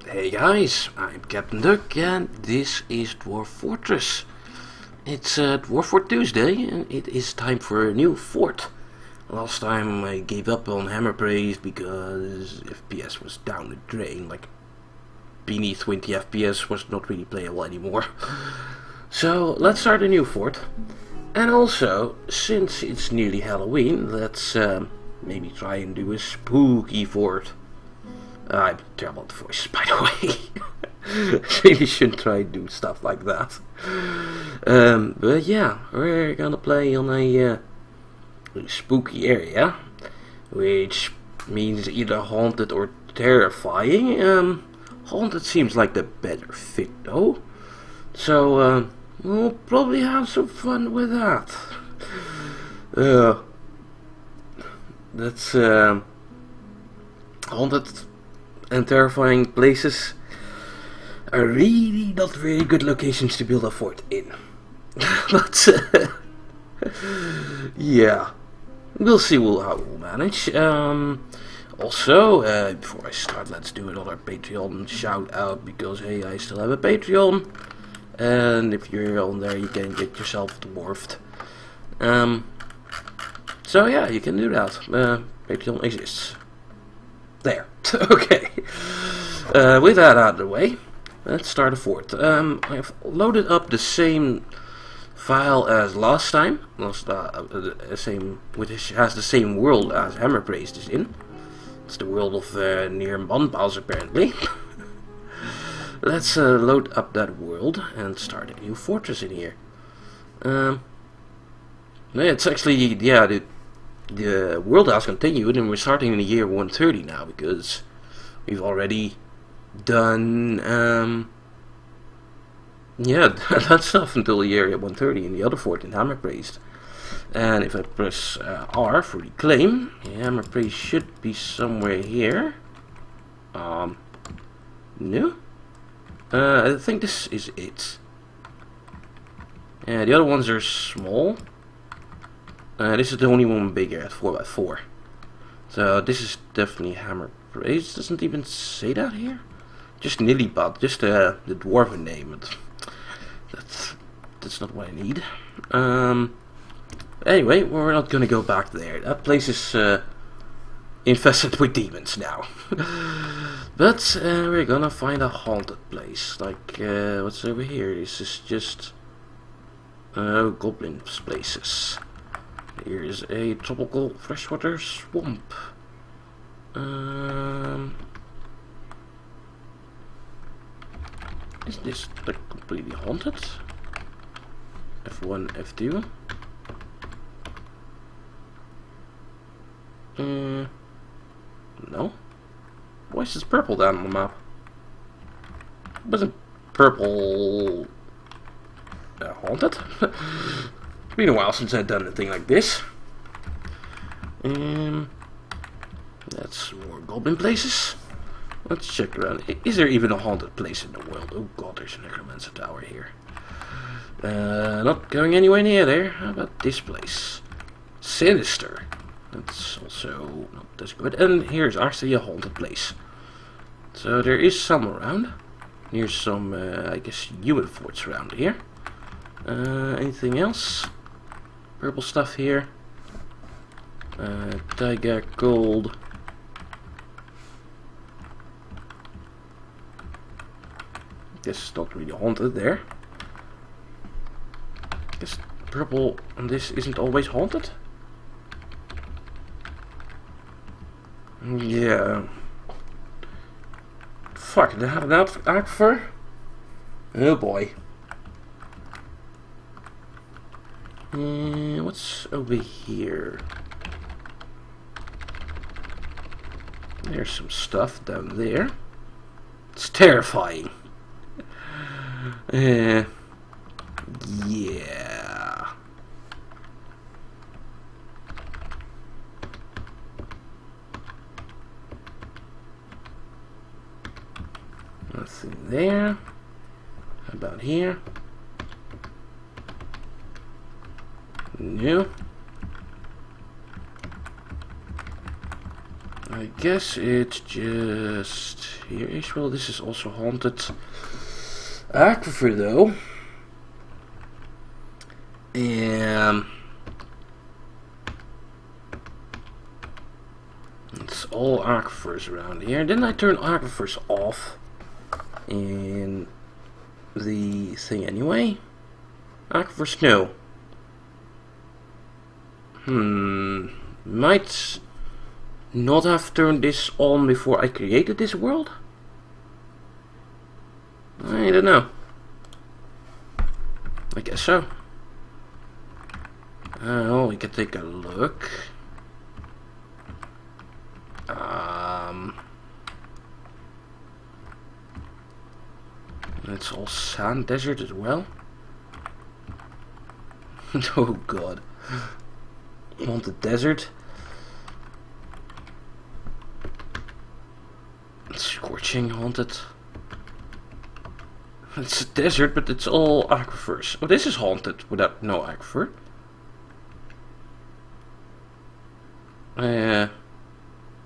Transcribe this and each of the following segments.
Hey guys, I'm Captain Duck and this is Dwarf Fortress. It's Dwarfort Tuesday and it is time for a new fort. Last time I gave up on Hammer Praise because FPS was down the drain, like beneath 20 FPS was not really playable anymore. So let's start a new fort. And also, since it's nearly Halloween, let's maybe try and do a spooky fort. I'm terrible at the voice, by the way. Really shouldn't try and do stuff like that. But yeah, we're gonna play on a spooky area, which means either haunted or terrifying. Haunted seems like the better fit though, so we'll probably have some fun with that. That's haunted and terrifying places are really not very good locations to build a fort in. But yeah, we'll see how we'll manage. Also, before I start, let's do another Patreon shout out, because hey, I still have a Patreon, and if you're on there you can get yourself dwarfed. So yeah, you can do that. Patreon exists. There. Okay. With that out of the way, let's start a fort. I've loaded up the same file as last time. Which has the same world as Hammer Praise is in. It's the world of near Manpaus apparently. Let's load up that world and start a new fortress in here. It's actually, yeah, the world has continued, and we're starting in the year 130 now, because we've already done yeah, that stuff until the year 130 in the other fort in Hammer Praise. And if I press R for reclaim, Hammer Praise should be somewhere here. No, I think this is it. Yeah, the other ones are small. This is the only one bigger at 4x4. So this is definitely Hammer Praise. Doesn't even say that here. Just Nillipad, just the dwarven name. That's not what I need. Anyway, we're not gonna go back there. That place is infested with demons now. But we're gonna find a haunted place. Like what's over here? This is just goblin places. Here is a tropical freshwater swamp. Is this like completely haunted? F1, F2. No. Why is this purple down on the map? Wasn't purple haunted? It's been a while since I've done a thing like this. That's more goblin places. Let's check around. Is there even a haunted place in the world? Oh god, there's a necromancer tower here. Not going anywhere near there. How about this place? Sinister. That's also not as good. And here's actually a haunted place. So there is some around. Here's some, I guess, human forts around here. Anything else? Purple stuff here. Tiger gold. Guess it's not really haunted there. Guess purple on this isn't always haunted. Yeah. Fuck, they had an aquifer? Oh boy. What's over here? There's some stuff down there. It's terrifying. Yeah. Nothing there. How about here? No. I guess it's just here-ish. Well, this is also haunted aquifer though. And it's all aquifers around here. Didn't I turn aquifers off in the thing anyway? Aquifers, no. Might not have turned this on before I created this world? I don't know. I guess so. Oh, we can take a look. It's all sand desert as well. Oh god. Haunted desert. Scorching haunted. It's a desert, but it's all aquifers. Oh, this is haunted without no aquifer.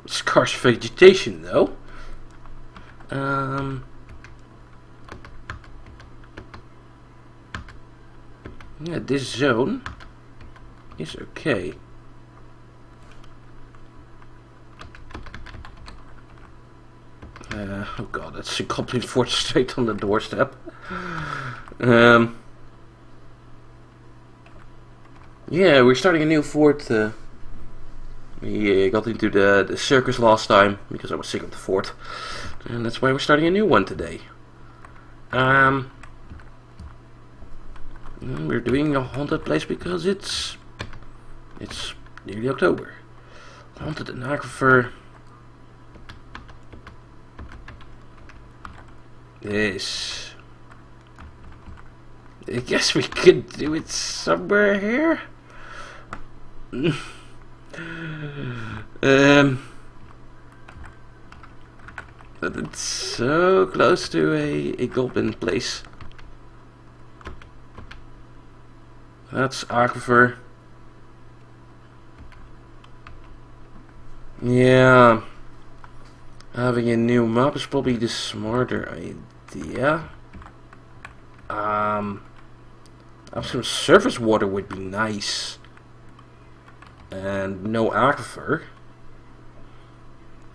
Scarce vegetation though. Yeah, this zone is okay. Oh god, that's a complete fort straight on the doorstep. Yeah, we're starting a new fort. We got into the circus last time because I was sick of the fort, and that's why we're starting a new one today. We're doing a haunted place because it's nearly October. Haunted and aquifer. This. I guess we could do it somewhere here. But it's so close to a goblin place. That's aquifer. Yeah. Having a new map is probably the smarter idea. Have some surface water would be nice. And no aquifer.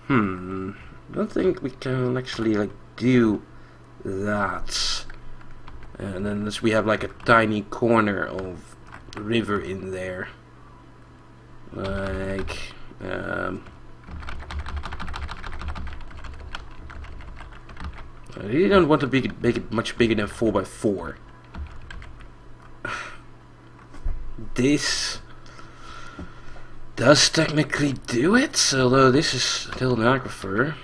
I don't think we can actually like do that. And unless we have like a tiny corner of river in there. Like I really don't want to make it much bigger than 4x4. This does technically do it, although this is still an aquifer.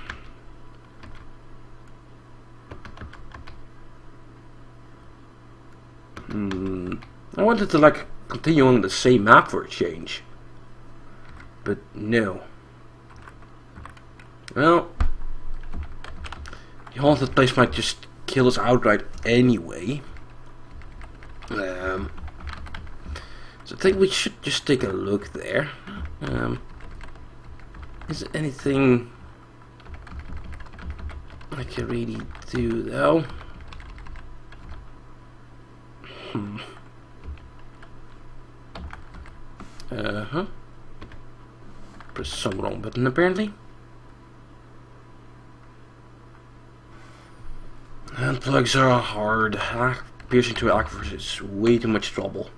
I wanted to like continue on the same map for a change, but no. Well, the haunted place might just kill us outright anyway. So I think we should just take a look there. Is there anything I can really do though? Press some wrong button apparently. And plugs are hard. Piercing through aquifers is way too much trouble.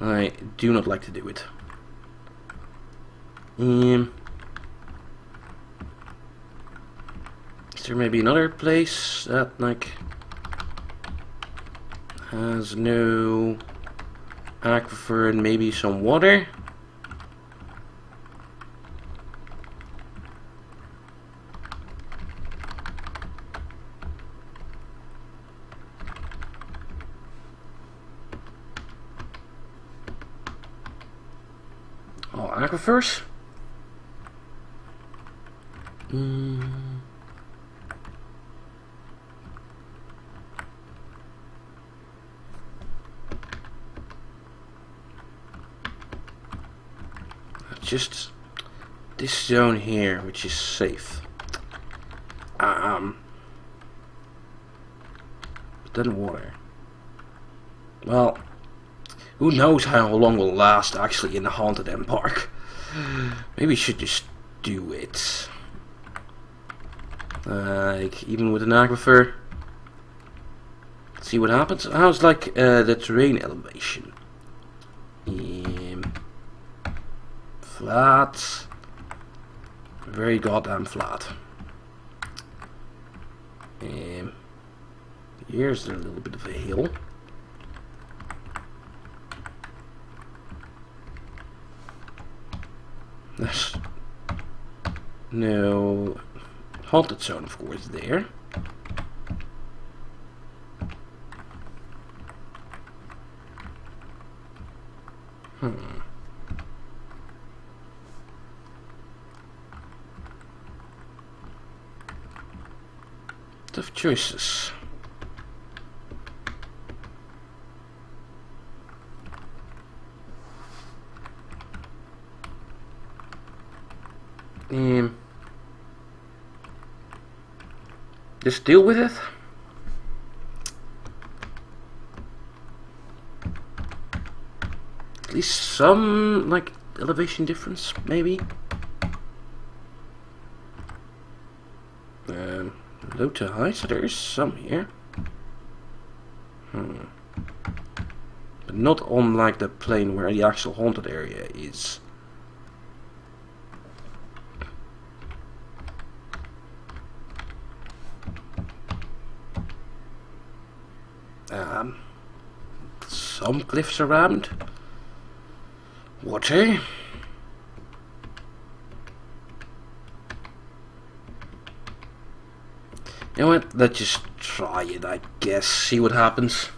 I do not like to do it. Is there maybe another place that like has no aquifer and maybe some water? All aquifers? this zone here, which is safe. But then water. Well, who knows how long we'll last actually in the haunted embark. Maybe we should just do it. Like, even with an aquifer. See what happens. How's like the terrain elevation? Flat. Very goddamn flat. Here's a little bit of a hill. There's no haunted zone, of course, there. Tough choices. Just deal with it. At least some like elevation difference, maybe. Low to high, so there is some here. But not on like the plane where the actual haunted area is. Some cliffs around. Water. You know what? Let's just try it, I guess. See what happens.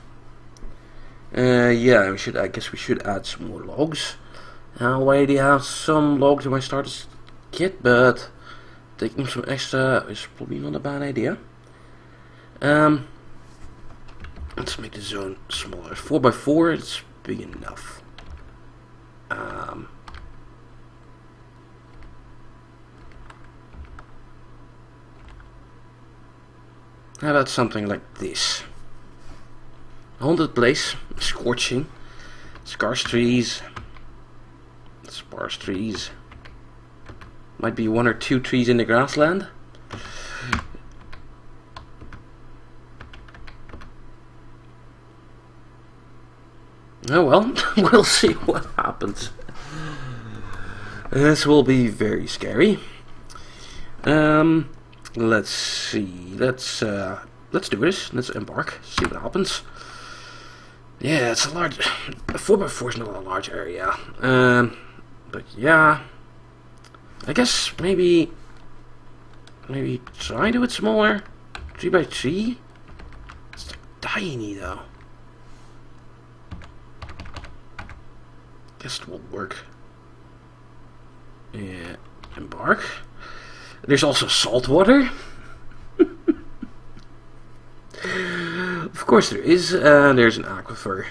Yeah, we should. I guess we should add some more logs. I already have some logs in my starter kit, but taking some extra is probably not a bad idea. Let's make the zone smaller. 4x4, it's big enough. How about something like this? Haunted place, scorching, scarce trees, sparse trees. Might be 1 or 2 trees in the grassland. Oh well, we'll see what happens. This will be very scary. Let's see. Let's do this. Let's embark. See what happens. Yeah, it's a large. 4x4 is not a large area. But yeah, I guess maybe try to do it smaller. 3x3. It's tiny though. Guess it will work. Yeah, embark. There's also salt water. Of course there is. There's an aquifer.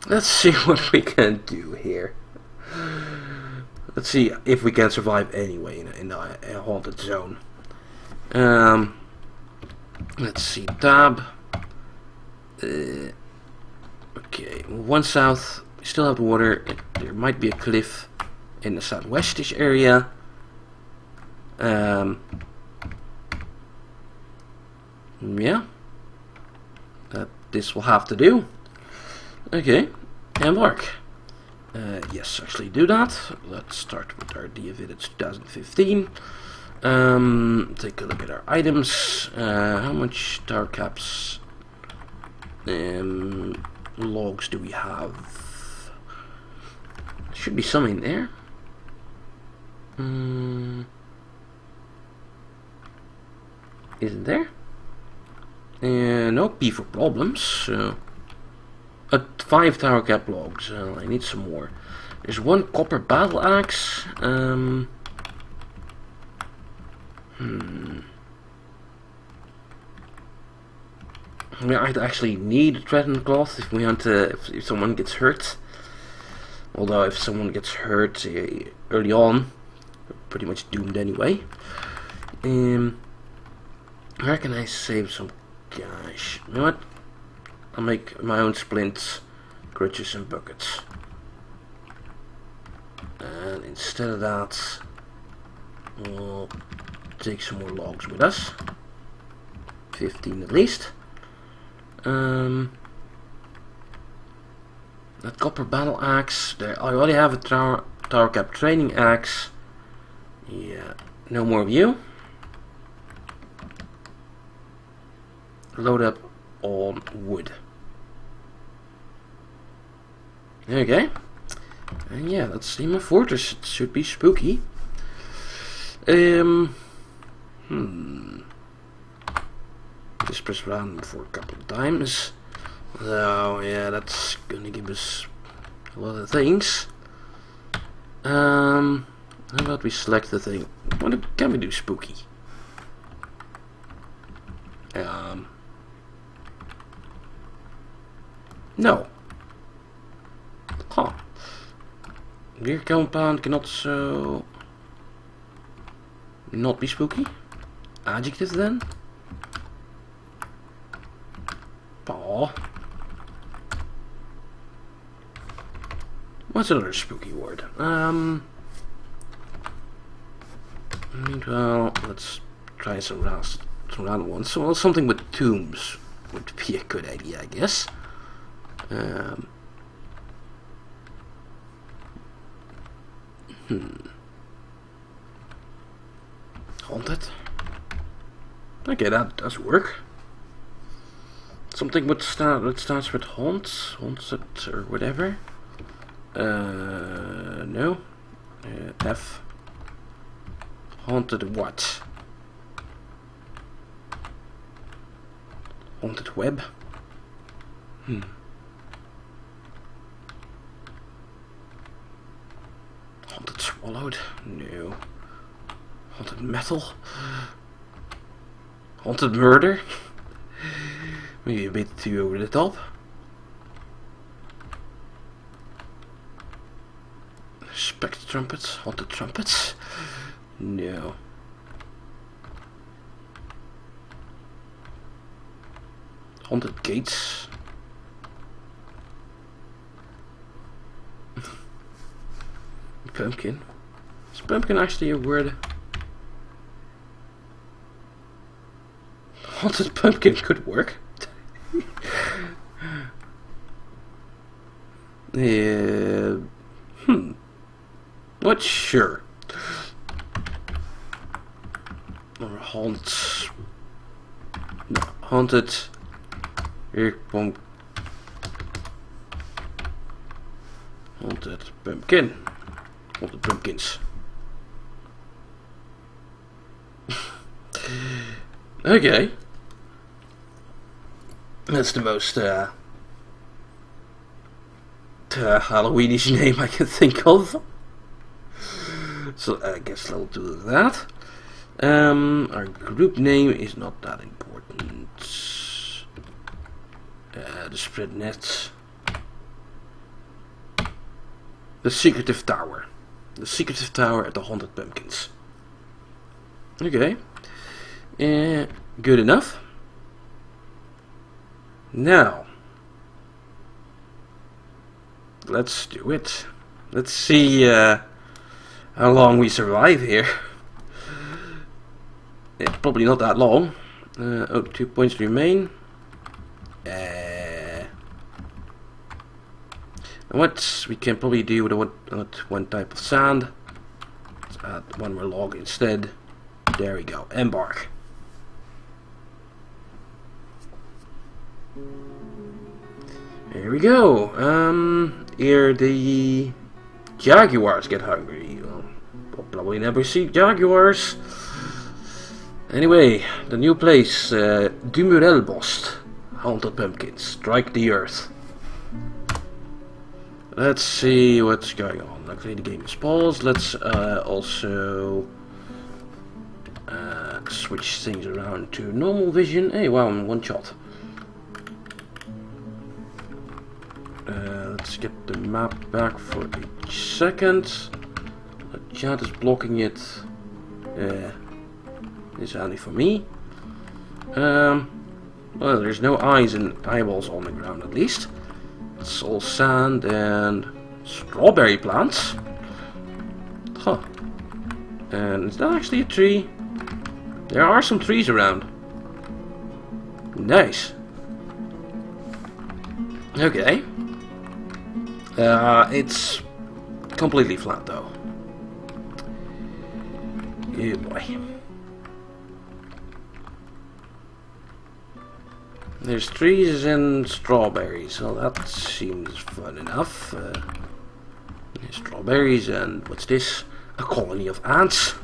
Let's see what we can do here. Let's see if we can survive anyway in a haunted zone. Let's see. Tab. Okay, 1 south. We still have the water. There might be a cliff in the southwestish area. Yeah. This will have to do. Okay, embark. Yes, actually do that. Let's start with our Diavided 2015. Take a look at our items. How much tower caps logs do we have? Should be some in there. Isn't there? No P for problems. So 5 tower cap logs. I need some more. There's 1 copper battle axe. We might actually need a threatened cloth if we want to. If someone gets hurt. Although if someone gets hurt early on, we're pretty much doomed anyway. Where can I save some cash? You know what? I'll make my own splints, crutches and buckets. And instead of that, we'll take some more logs with us. 15 at least. That copper battle axe. There, I already have a tower cap training axe. Yeah, no more of you. Load up on wood. Okay. And yeah, let's see my fortress. It should be spooky. Just press random for a couple of times. So yeah, that's gonna give us a lot of things. How about we select the thing? What can we do spooky? No. Huh. Your compound cannot so not be spooky. Adjective then. Aw. What's another spooky word? Well, let's try some random ones. So, well, something with tombs would be a good idea, I guess. Haunted. Okay, that does work. Something that starts with haunted or whatever. No. F. Haunted what? Haunted web. Haunted swallowed. No. Haunted metal. Haunted murder. Maybe a bit too over the top. Spectre trumpets, haunted trumpets. No. Haunted gates. Pumpkin. Is pumpkin actually a word? Haunted pumpkin could work. What? Sure. Or haunted. No, haunted. Haunted pumpkin. Haunted pumpkins. Okay. That's the most Halloweenish name I can think of. So I guess I'll do that. Our group name is not that important. The spread net. The secretive tower. The secretive tower at the haunted pumpkins. Okay. Good enough. Now, let's do it. Let's see how long we survive here. Yeah, probably not that long. Oh, 2 points remain. What we can probably do with one type of sand. Let's add one more log instead. There we go. Embark. Here we go. Here the jaguars get hungry. We'll probably never see jaguars. Anyway, the new place, Dumurelbost. Haunted pumpkins. Strike the earth. Let's see what's going on. Luckily the game is paused. Let's also switch things around to normal vision. Hey, wow, I'm one shot. let's get the map back for a second. The chat is blocking it. It's handy for me. Well, there's no eyes and eyeballs on the ground at least. It's all sand and strawberry plants. Huh. And is that actually a tree? There are some trees around. Nice. Okay. It's completely flat though. Oh boy. There's trees and strawberries. Well, that seems fun enough. Strawberries and what's this? A colony of ants.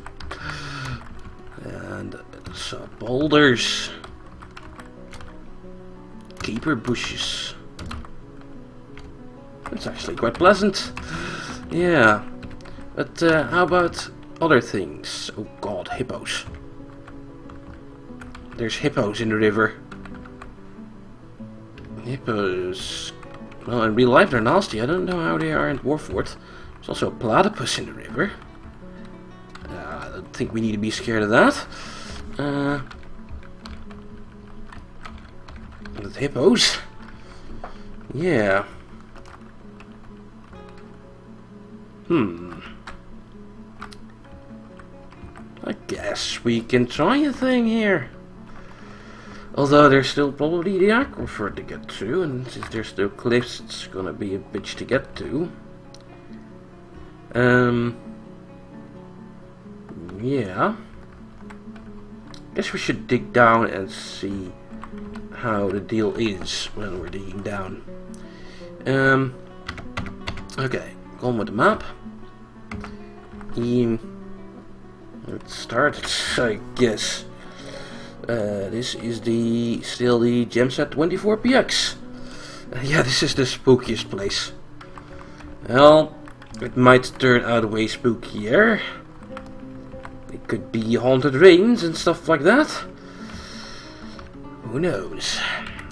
And some boulders. Keeper bushes. It's actually quite pleasant. Yeah. But how about other things? Oh god, hippos. There's hippos in the river. Hippos. Well, in real life they're nasty. I don't know how they are in Dwarfort. There's also a platypus in the river. I don't think we need to be scared of that. With hippos. Yeah. I guess we can try a thing here. Although there's still probably the aquifer to get through, and since there's still cliffs, it's gonna be a bitch to get to. Yeah. Guess we should dig down and see how the deal is when we're digging down. Okay, go on with the map. Let's start, I guess. This is still the Gemset 24px. Yeah, this is the spookiest place. Well, it might turn out way spookier. It could be haunted rains and stuff like that. Who knows?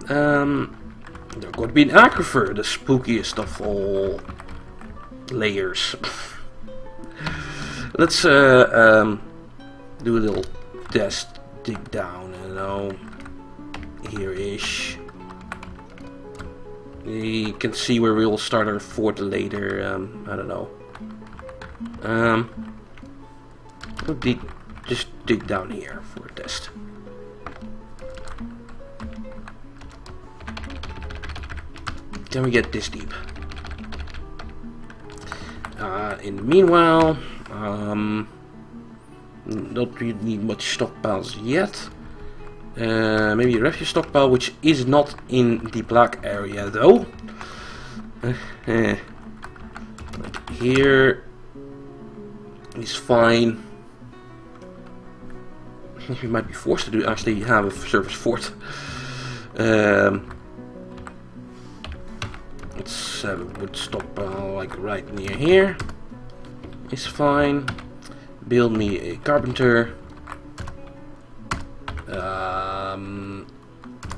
There could be an aquifer, the spookiest of all layers. Let's do a little test. Dig down, you know, here-ish. You can see where we'll start our fort later. I don't know. We'll just dig down here for a test. Can we get this deep? In the meanwhile, don't really need much stockpiles yet. Maybe a refuse stockpile, which is not in the black area though. Like here is fine. We might be forced to actually have a surface fort. Let's have a wood stockpile like right near here. It's fine. Build me a carpenter.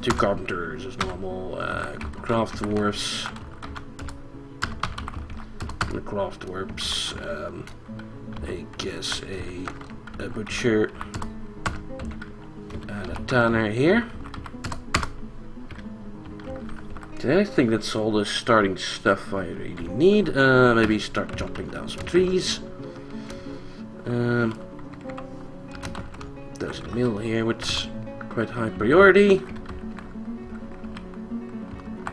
2 carpenters is normal. Craft dwarfs. The craft dwarfs. I guess a butcher and a tanner here. Okay, I think that's all the starting stuff I really need. Maybe start chopping down some trees. There's a mill here with quite high priority.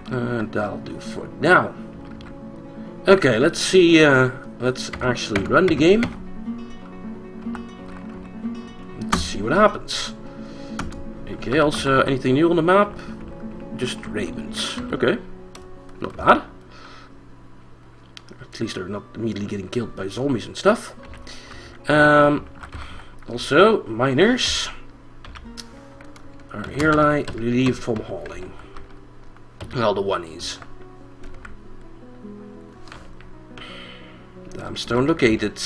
And that'll do for now. Okay, let's see. Let's actually run the game. Let's see what happens. Okay, also anything new on the map? Just ravens. Okay, not bad. At least they're not immediately getting killed by zombies and stuff. Also, miners are hereby relieved from hauling. Well, the one is. Damstone located.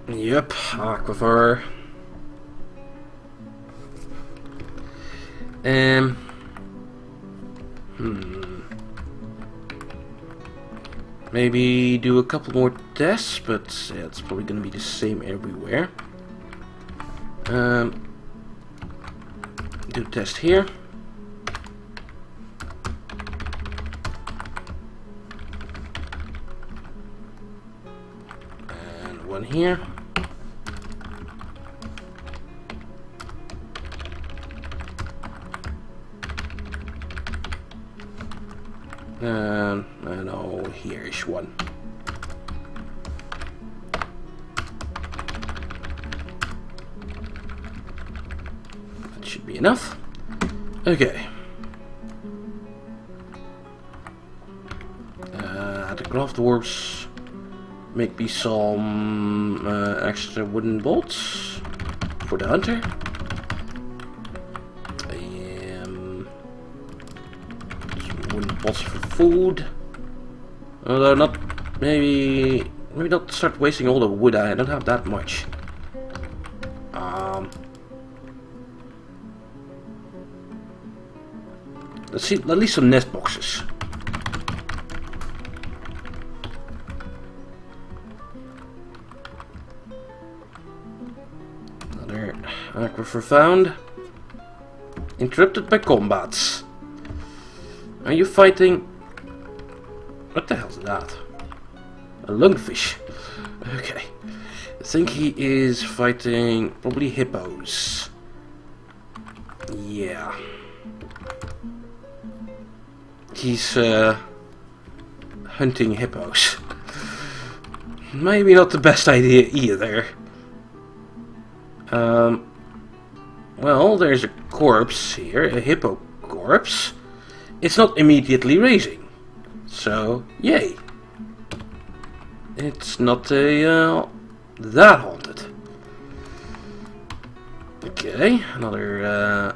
Yep, aquifer. Um. Maybe do a couple more tests, but yeah, it's probably gonna be the same everywhere. Do a test here. And one here. And oh, here is one. That should be enough. Okay. The craft dwarves make me some extra wooden bolts for the hunter. Wooden pots for food. Although not, maybe not start wasting all the wood. I don't have that much. Let's see, at least some nest boxes. Another aquifer found. Interrupted by combats. Are you fighting? What the hell's that? A lungfish. Okay. I think he is fighting probably hippos. Yeah. He's hunting hippos. Maybe not the best idea either. Well, there's a corpse here, a hippo corpse. It's not immediately raising, so yay. It's not a that haunted. Okay, another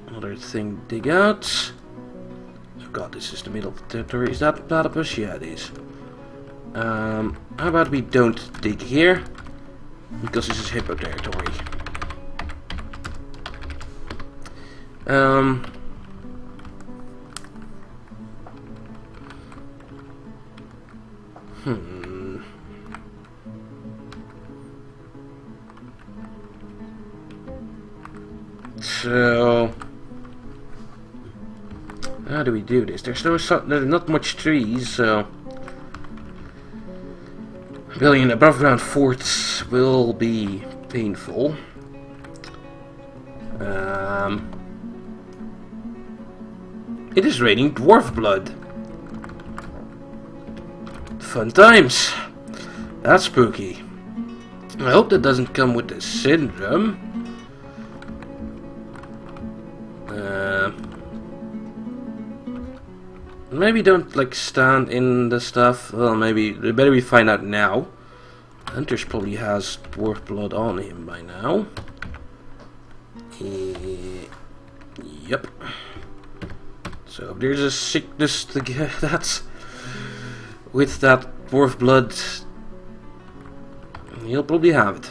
another thing to dig out. Oh god, this is the middle of the territory. Is that platypus? Yeah, it is. How about we don't dig here, because this is hippo territory. So, how do we do this? There's not much trees, so building above ground forts will be painful. It is raining dwarf blood. Fun times. That's spooky. I hope that doesn't come with the syndrome. Maybe don't like stand in the stuff. Well, maybe better we find out now. Hunter's probably has dwarf blood on him by now. Yep. So if there's a sickness to get that's with that dwarf blood, he'll probably have it.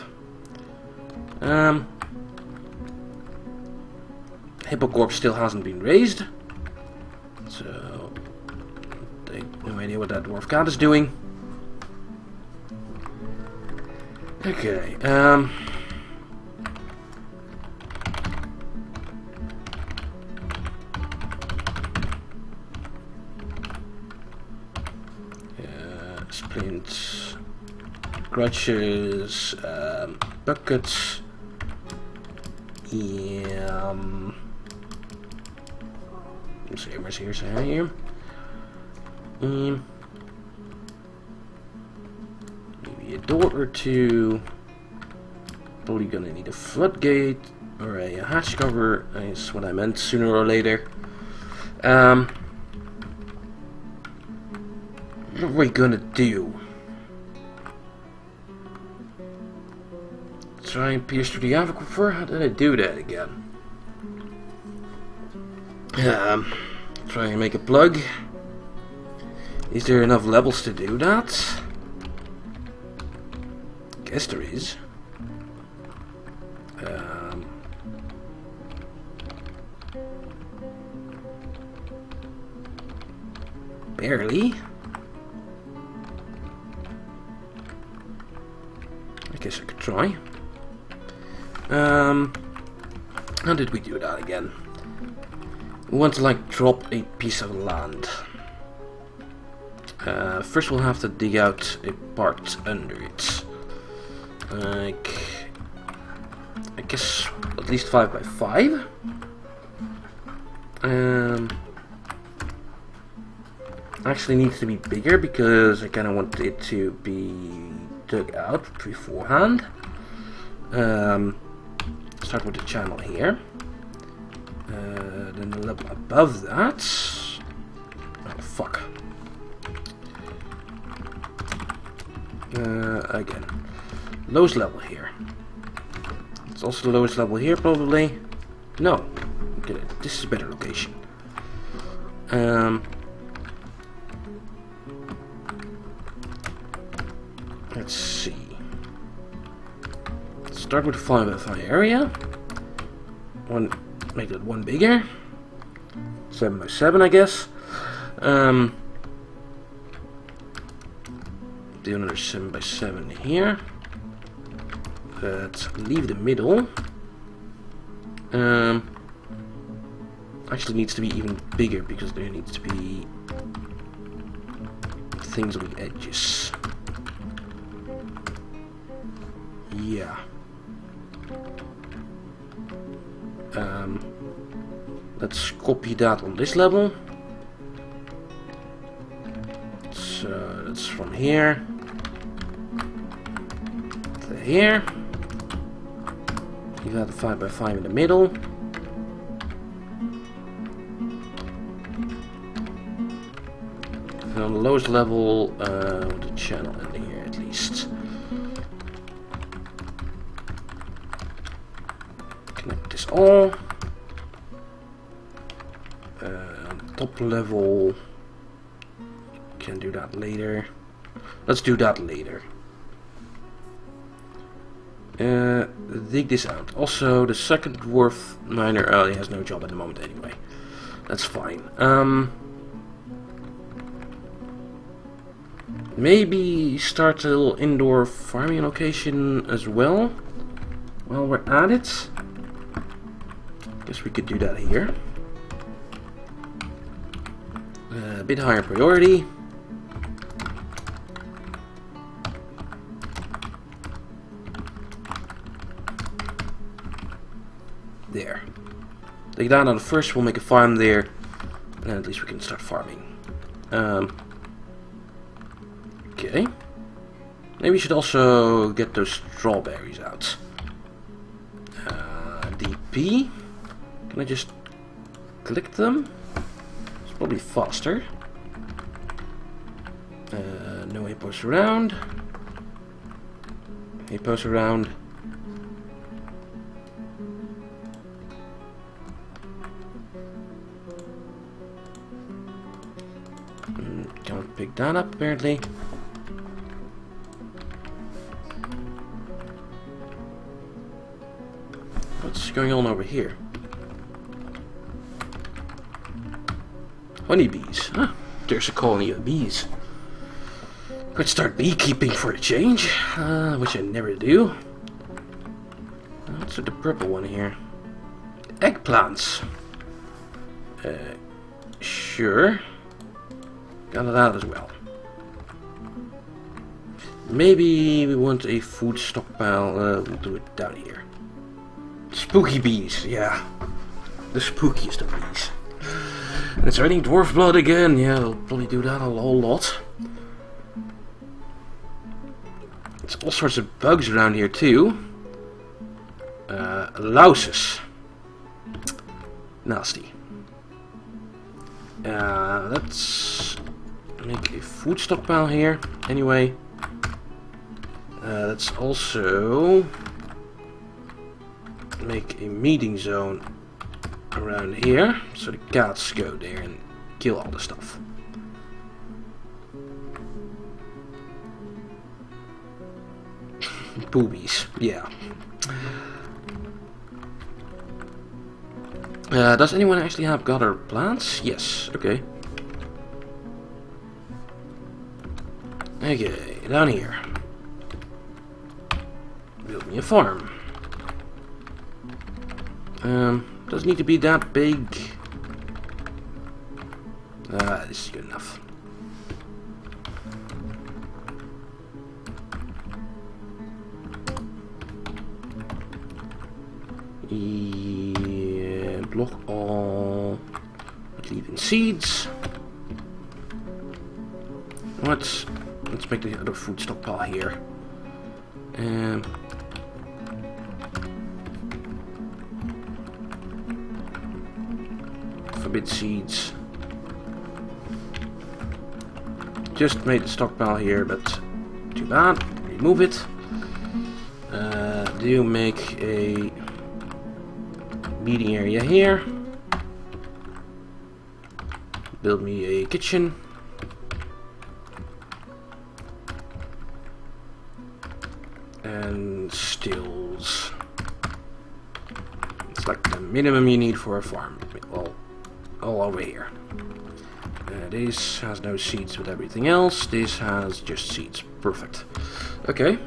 Hippocorp still hasn't been raised, so I have no idea what that dwarf cat is doing. Okay, splints, crutches, buckets, Where's here? Maybe a door or two. Probably gonna need a floodgate or a hatch cover. Is what I meant. Sooner or later. What are we gonna do? Try and pierce through the aquifer? How did I do that again? Try and make a plug. Is there enough levels to do that? Guess there is. barely. I guess I could try. How did we do that again? We want to like drop a piece of land. First we'll have to dig out a part under it. Like, I guess at least 5 by 5. Actually needs to be bigger because I kind of want it to be dug out beforehand. Start with the channel here. Then the level above that. Oh fuck. Again, lowest level here. It's also the lowest level here, probably. No, okay, this is a better location. Let's see. Start with the 5 by 5 area. Make that one bigger. 7 by 7, I guess. Do another 7 by 7 here. Let's leave the middle. Actually needs to be even bigger because there needs to be things on the edges. Yeah. Let's copy that on this level. So that's from here to here. You got the 5 by 5 in the middle. And on the lowest level, with the channel in here at least. Connect this all. On the top level, can do that later. Let's do that later. Dig this out. Also, the second dwarf miner, he has no job at the moment anyway. That's fine. Maybe start a little indoor farming location as well. While we're at it. Guess we could do that here. A bit higher priority. There. Take that on first, we'll make a farm there. And at least we can start farming. Okay. Maybe we should also get those strawberries out. DP. Can I just click them? It's probably faster. No hippos around. Hippos around. Can't pick that up apparently. What's going on over here? Honeybees. Huh? There's a colony of bees. Could start beekeeping for a change, which I never do. What's with the purple one here? Eggplants. Sure. Got that as well. Maybe we want a food stockpile. We'll do it down here. Spooky bees, yeah. The spookiest of bees. And it's raining dwarf blood again. Yeah, we'll probably do that a whole lot. There's all sorts of bugs around here too. Louses. Nasty. Let's make a food stockpile here. Anyway. Let's also make a meeting zone around here, so the cats go there and kill all the stuff. Boobies, yeah. Does anyone actually have gutter plants? Yes, okay. Okay, down here. Build me a farm. Doesn't need to be that big. This is good enough. Yeah, block all. Leaving seeds. Let's make the other food stockpile here. Forbid seeds. Just made the stockpile here, but too bad. Remove it. Do make a meeting area here. Build me a kitchen. And stills. It's like the minimum you need for a farm. All over here. This has no seeds with everything else. This has just seeds. Perfect. Okay.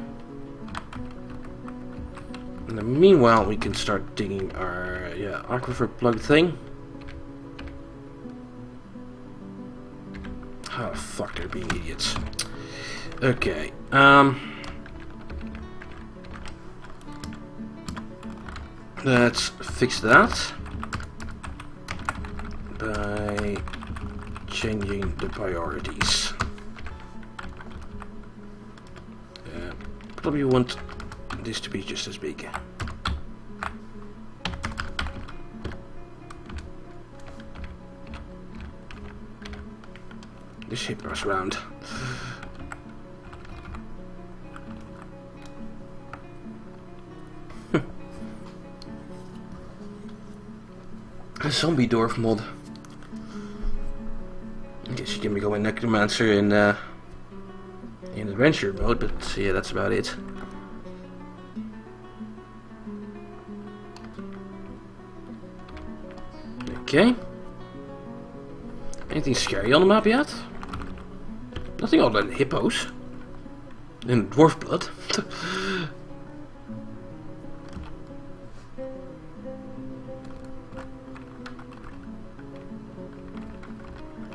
And then meanwhile, we can start digging our aquifer plug thing. Oh fuck, they're being idiots. Okay. Let's fix that by changing the priorities. Probably want this to be just as big. The ship goes round. A zombie dwarf mod. I guess you can become a necromancer in adventure mode, but yeah, that's about it. Okay. Anything scary on the map yet? Nothing other than hippos. And dwarf blood.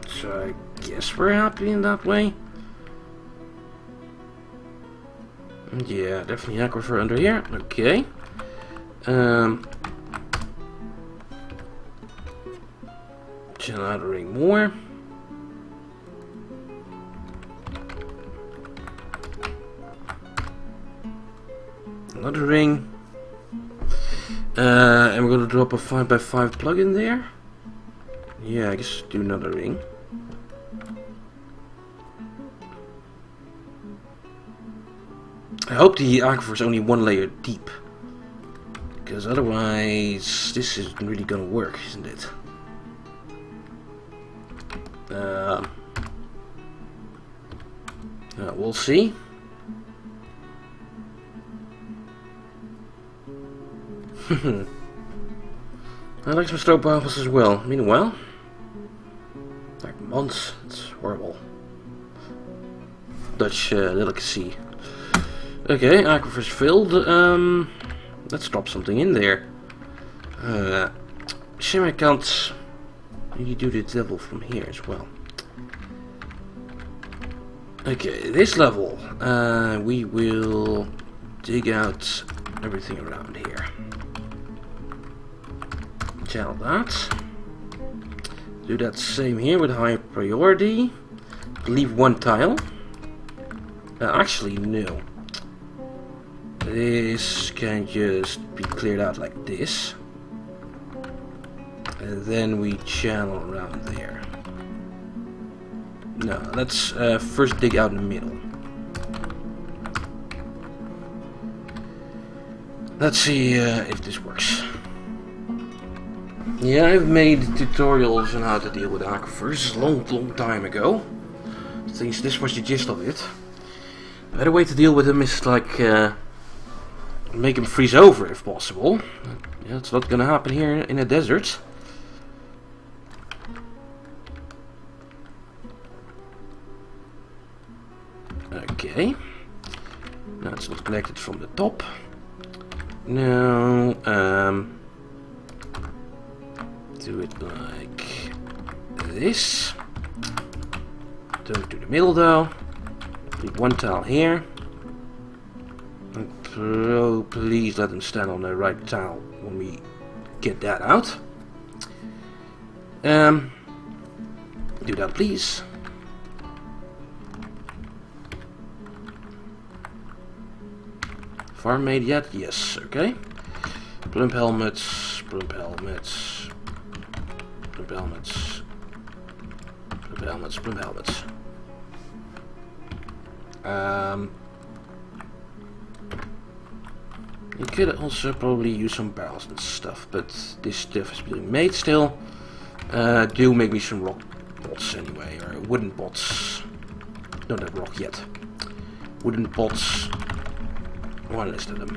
So I guess we're happy in that way. Yeah, definitely aquifer under here. Okay. Generating more. Another ring. And we're gonna drop a 5x5 plug in there. Yeah, I guess do another ring. I hope the aquifer is only one layer deep, because otherwise this isn't really gonna work, isn't it? We'll see. I like some stroke bubbles as well. Meanwhile, like months, it's horrible. Dutch delicacy. Okay, aquifer's filled. Let's drop something in there. Shame I can't really do the devil from here as well. Okay, this level, we will dig out everything around here. Channel that. Do that same here with high priority. Leave one tile. Actually, no. This can just be cleared out like this. And then we channel around there. No, let's first dig out in the middle. Let's see if this works. Yeah, I've made tutorials on how to deal with aquifers a long time ago. I think this was the gist of it. A better way to deal with them is like make them freeze over if possible. Yeah, it's not gonna happen here in a desert. Okay. Now it's not connected from the top. Now, do it like this. Don't do the middle though. Leave one tile here. And please let them stand on the right tile when we get that out. Do that, please. Farm made yet? Yes, okay. Plump helmets, plump helmets, plump helmets, plump helmets, plump helmets. You could also probably use some barrels and stuff, but this stuff is being made still. Do make me some rock bots anyway, or wooden bots. Not that rock yet. Wooden bots. One list of them.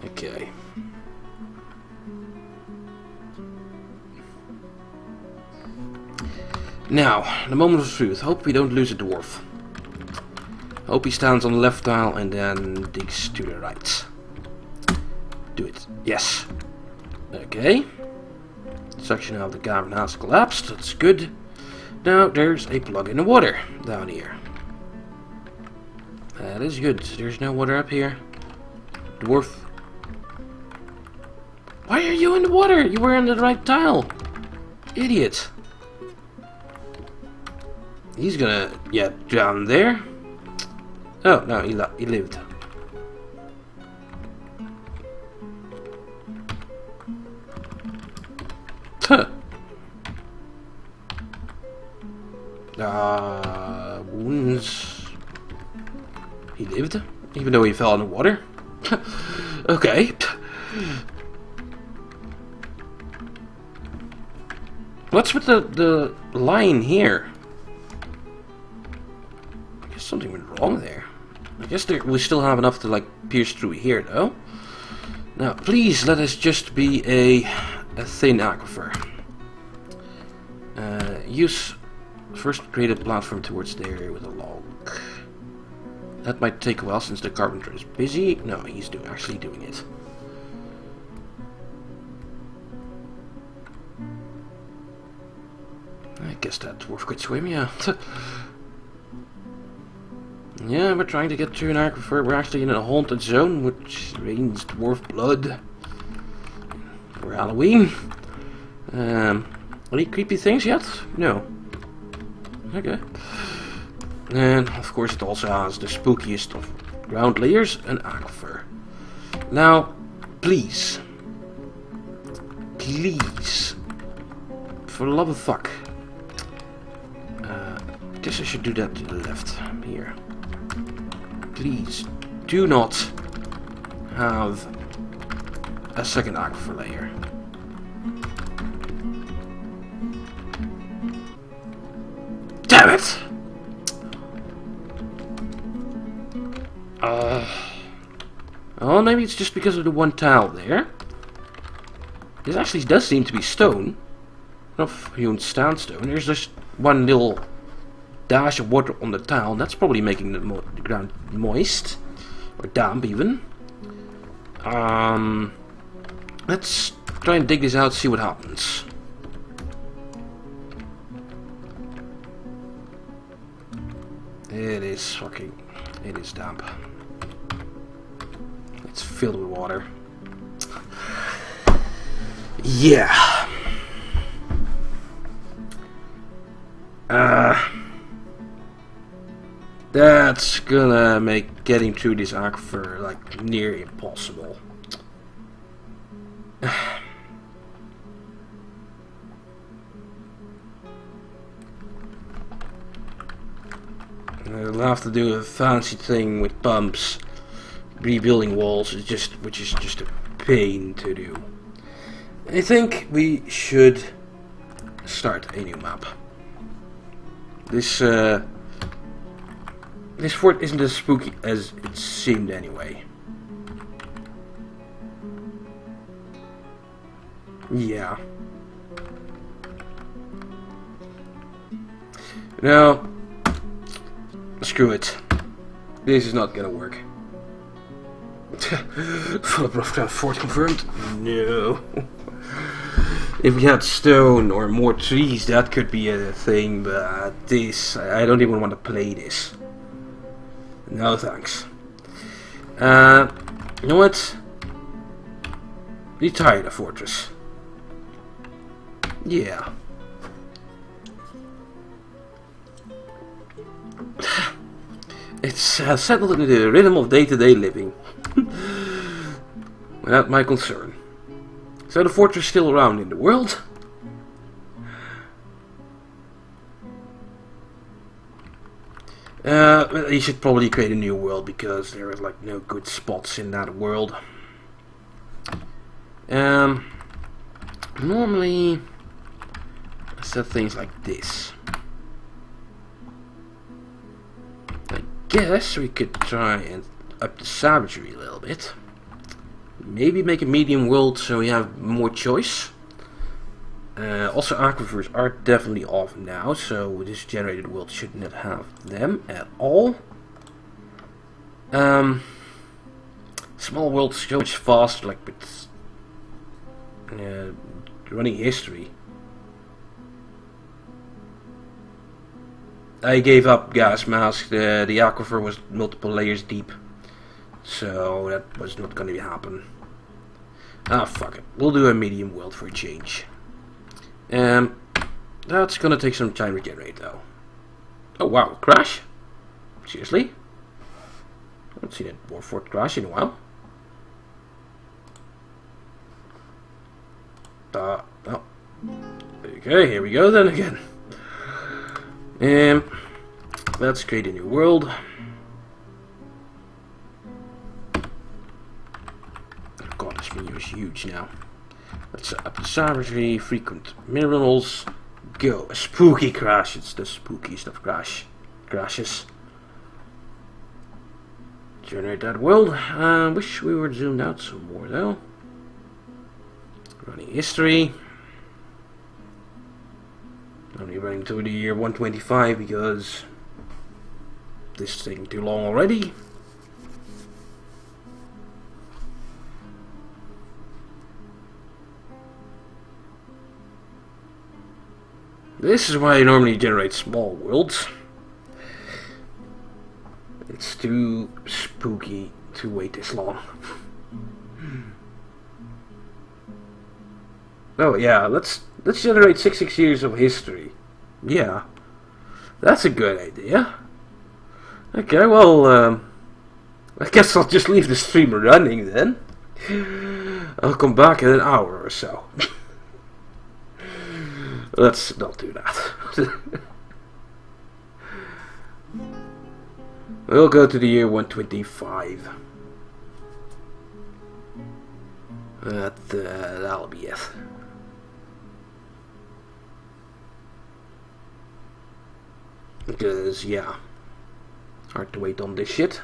Okay. Now, the moment of truth. Hope we don't lose a dwarf. Hope he stands on the left tile and then digs to the right. Do it. Yes. Okay. Suction out of the cavern has collapsed. That's good. Now there's a plug in the water down here. That is good. There's no water up here. Dwarf. Why are you in the water? You were on the right tile. Idiot. He's gonna get down there. Oh, no, he lived. Huh. Wounds. He lived, even though he fell in the water. Okay. What's with the line here? I guess something went wrong there. I guess we still have enough to like pierce through here though. Now please let us just be a thin aquifer. Use first create a platform towards there with a log. That might take a while since the carpenter is busy. No, he's actually doing it. I guess that dwarf could swim, yeah. Yeah, we're trying to get to an aquifer. We're actually in a haunted zone, which rains dwarf blood. For Halloween. Any creepy things yet? No. Okay. And of course it also has the spookiest of ground layers, an aquifer. Now, please. Please. For the love of fuck. I guess I should do that to the left here. Please do not have a second aquifer layer. Damn it! Oh, maybe it's just because of the one tile there. This actually does seem to be stone. Not hewn sandstone. There's just one little dash of water on the tile. That's probably making the ground moist. Or damp even. Let's try and dig this out, see what happens. It is damp. It's filled with water. Yeah. That's gonna make getting through this aquifer like near impossible. I'll have to do a fancy thing with pumps. Rebuilding walls is which is just a pain to do. I think we should start a new map. This fort isn't as spooky as it seemed anyway. Yeah. No. Screw it. This is not gonna work. Bulletproof fort confirmed? No. If we had stone or more trees, that could be a thing, but this, I don't even want to play this. No thanks. You know what? Retire the fortress. Yeah. It's settled into the rhythm of day-to-day living. Without my concern. So the fortress still around in the world? Well, you should probably create a new world because there are like no good spots in that world. Normally I set things like this. I guess we could try and up the savagery a little bit. Maybe make a medium world so we have more choice. Also, aquifers are definitely off now, so this generated world should not have them at all. Small world so much faster, like with running history. I gave up gas mask. The aquifer was multiple layers deep, so that was not going to happen. Ah, fuck it. We'll do a medium world for a change. That's gonna take some time to generate though. Oh wow, crash? Seriously? I haven't seen a Dwarfort crash in a while. Oh. Okay, here we go then again. Let's create a new world. God, this menu is huge now. Let's set up the savagery, frequent minerals, go. A spooky crash, it's the spookiest of crashes. Generate that world. Wish we were zoomed out some more though. Running history. Only running to the year 125 because this is taking too long already. This is why I normally generate small worlds. It's too spooky to wait this long. Oh yeah, let's generate 66 years of history. Yeah, that's a good idea. Okay, well, I guess I'll just leave the stream running then. I'll come back in an hour or so. Let's not do that. We'll go to the year 125. That'll be it. Because, yeah, hard to wait on this shit.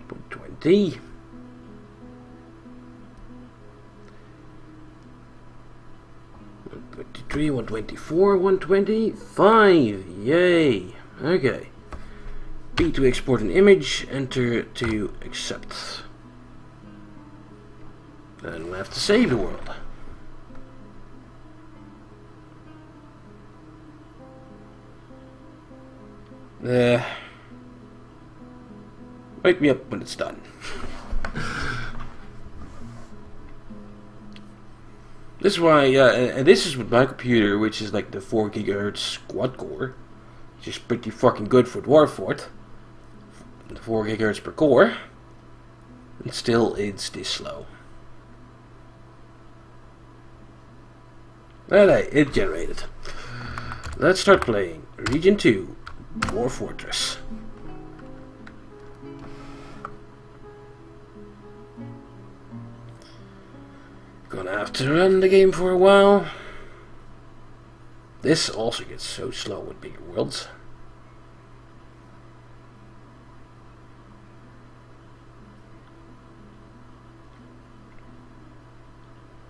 .20. 123, 124, 125. Yay. Okay. B to export an image, enter to accept. Then we'll have to save the world. Wake me up when it's done. This is why, and this is with my computer, which is like the 4 GHz quad core, which is pretty fucking good for Dwarfort. 4 GHz per core, and still it's this slow. And hey, it generated. Let's start playing Region 2, Dwarf Fortress. Gonna have to run the game for a while. This also gets so slow with bigger worlds.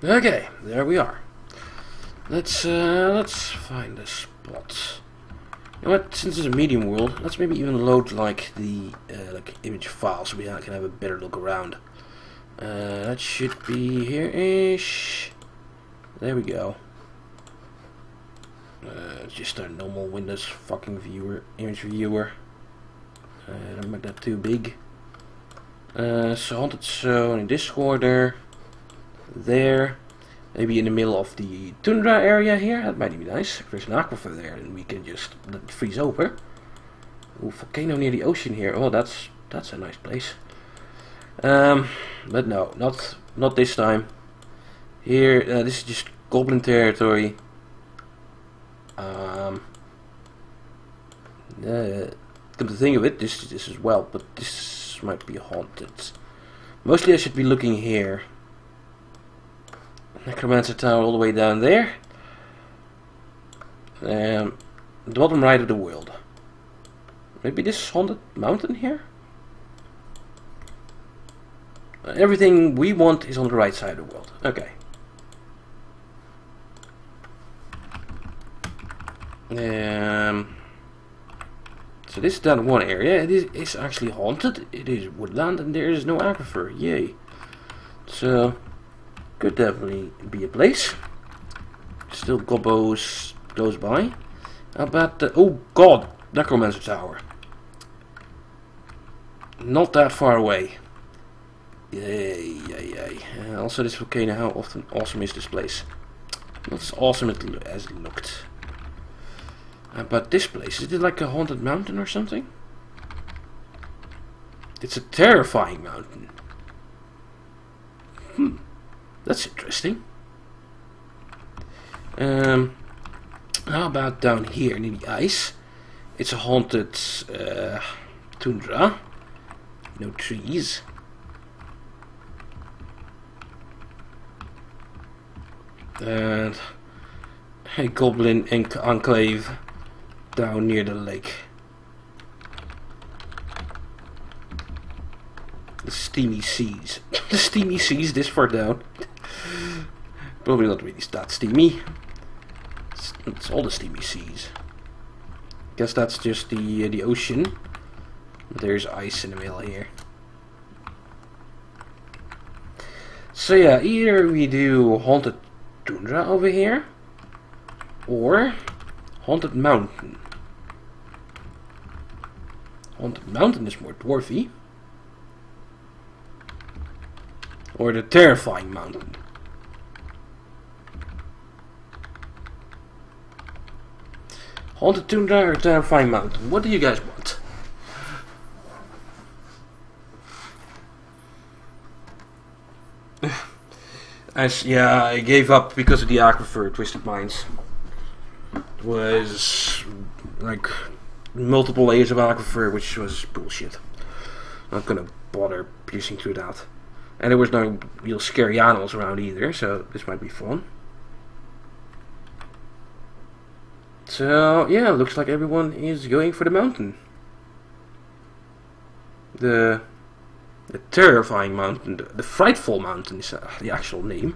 Okay, there we are. Let's find a spot. You know what? Since it's a medium world, let's maybe even load like the like image file so we can have a better look around. That should be here-ish. There we go. Just a normal Windows fucking viewer, image viewer. Don't make that too big. So haunted zone in this order. There. Maybe in the middle of the tundra area here. That might be nice. If there's an aquifer there, then we can just let it freeze over. Ooh, volcano near the ocean here. Oh, that's a nice place. But no, not this time. Here, this is just goblin territory. Come to think of it, this is well, but this might be haunted. Mostly I should be looking here. Necromancer Tower all the way down there. The bottom right of the world. Maybe this haunted mountain here? Everything we want is on the right side of the world. Okay. So this is that one area. It is actually haunted. It is woodland and there is no aquifer. Yay. So could definitely be a place. Still gobbos close by. How about the... oh god! Necromancer Tower. Not that far away. Yay, yay, yay. Also this volcano, how awesome is this place? Not as awesome as it looked. But this place, is it like a haunted mountain or something? It's a terrifying mountain. That's interesting. How about down here near the ice? It's a haunted tundra. No trees. And a goblin enclave down near the lake. The steamy seas. The steamy seas this far down. Probably not really that steamy. It's all the steamy seas. Guess that's just the ocean. There's ice in the middle here. So yeah, either we do haunted tundra over here, or haunted mountain. Haunted mountain is more dwarfy. Or the terrifying mountain. Haunted tundra or terrifying mountain? What do you guys want? Yeah, I gave up because of the aquifer. Twisted Minds was like multiple layers of aquifer, which was bullshit. Not gonna bother piercing through that. And there was no real scary animals around either, so this might be fun. So yeah, looks like everyone is going for the mountain. The terrifying mountain, the Frightful mountain is the actual name.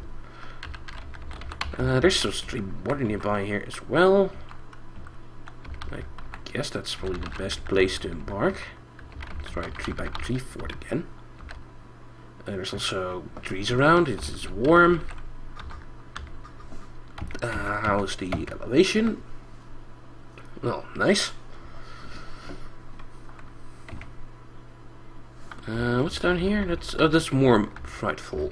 There's some stream water nearby here as well. I guess that's probably the best place to embark. Let's try a 3x3 fort again. There's also trees around, it's warm. How's the elevation? Well, nice. What's down here? That's more Frightful.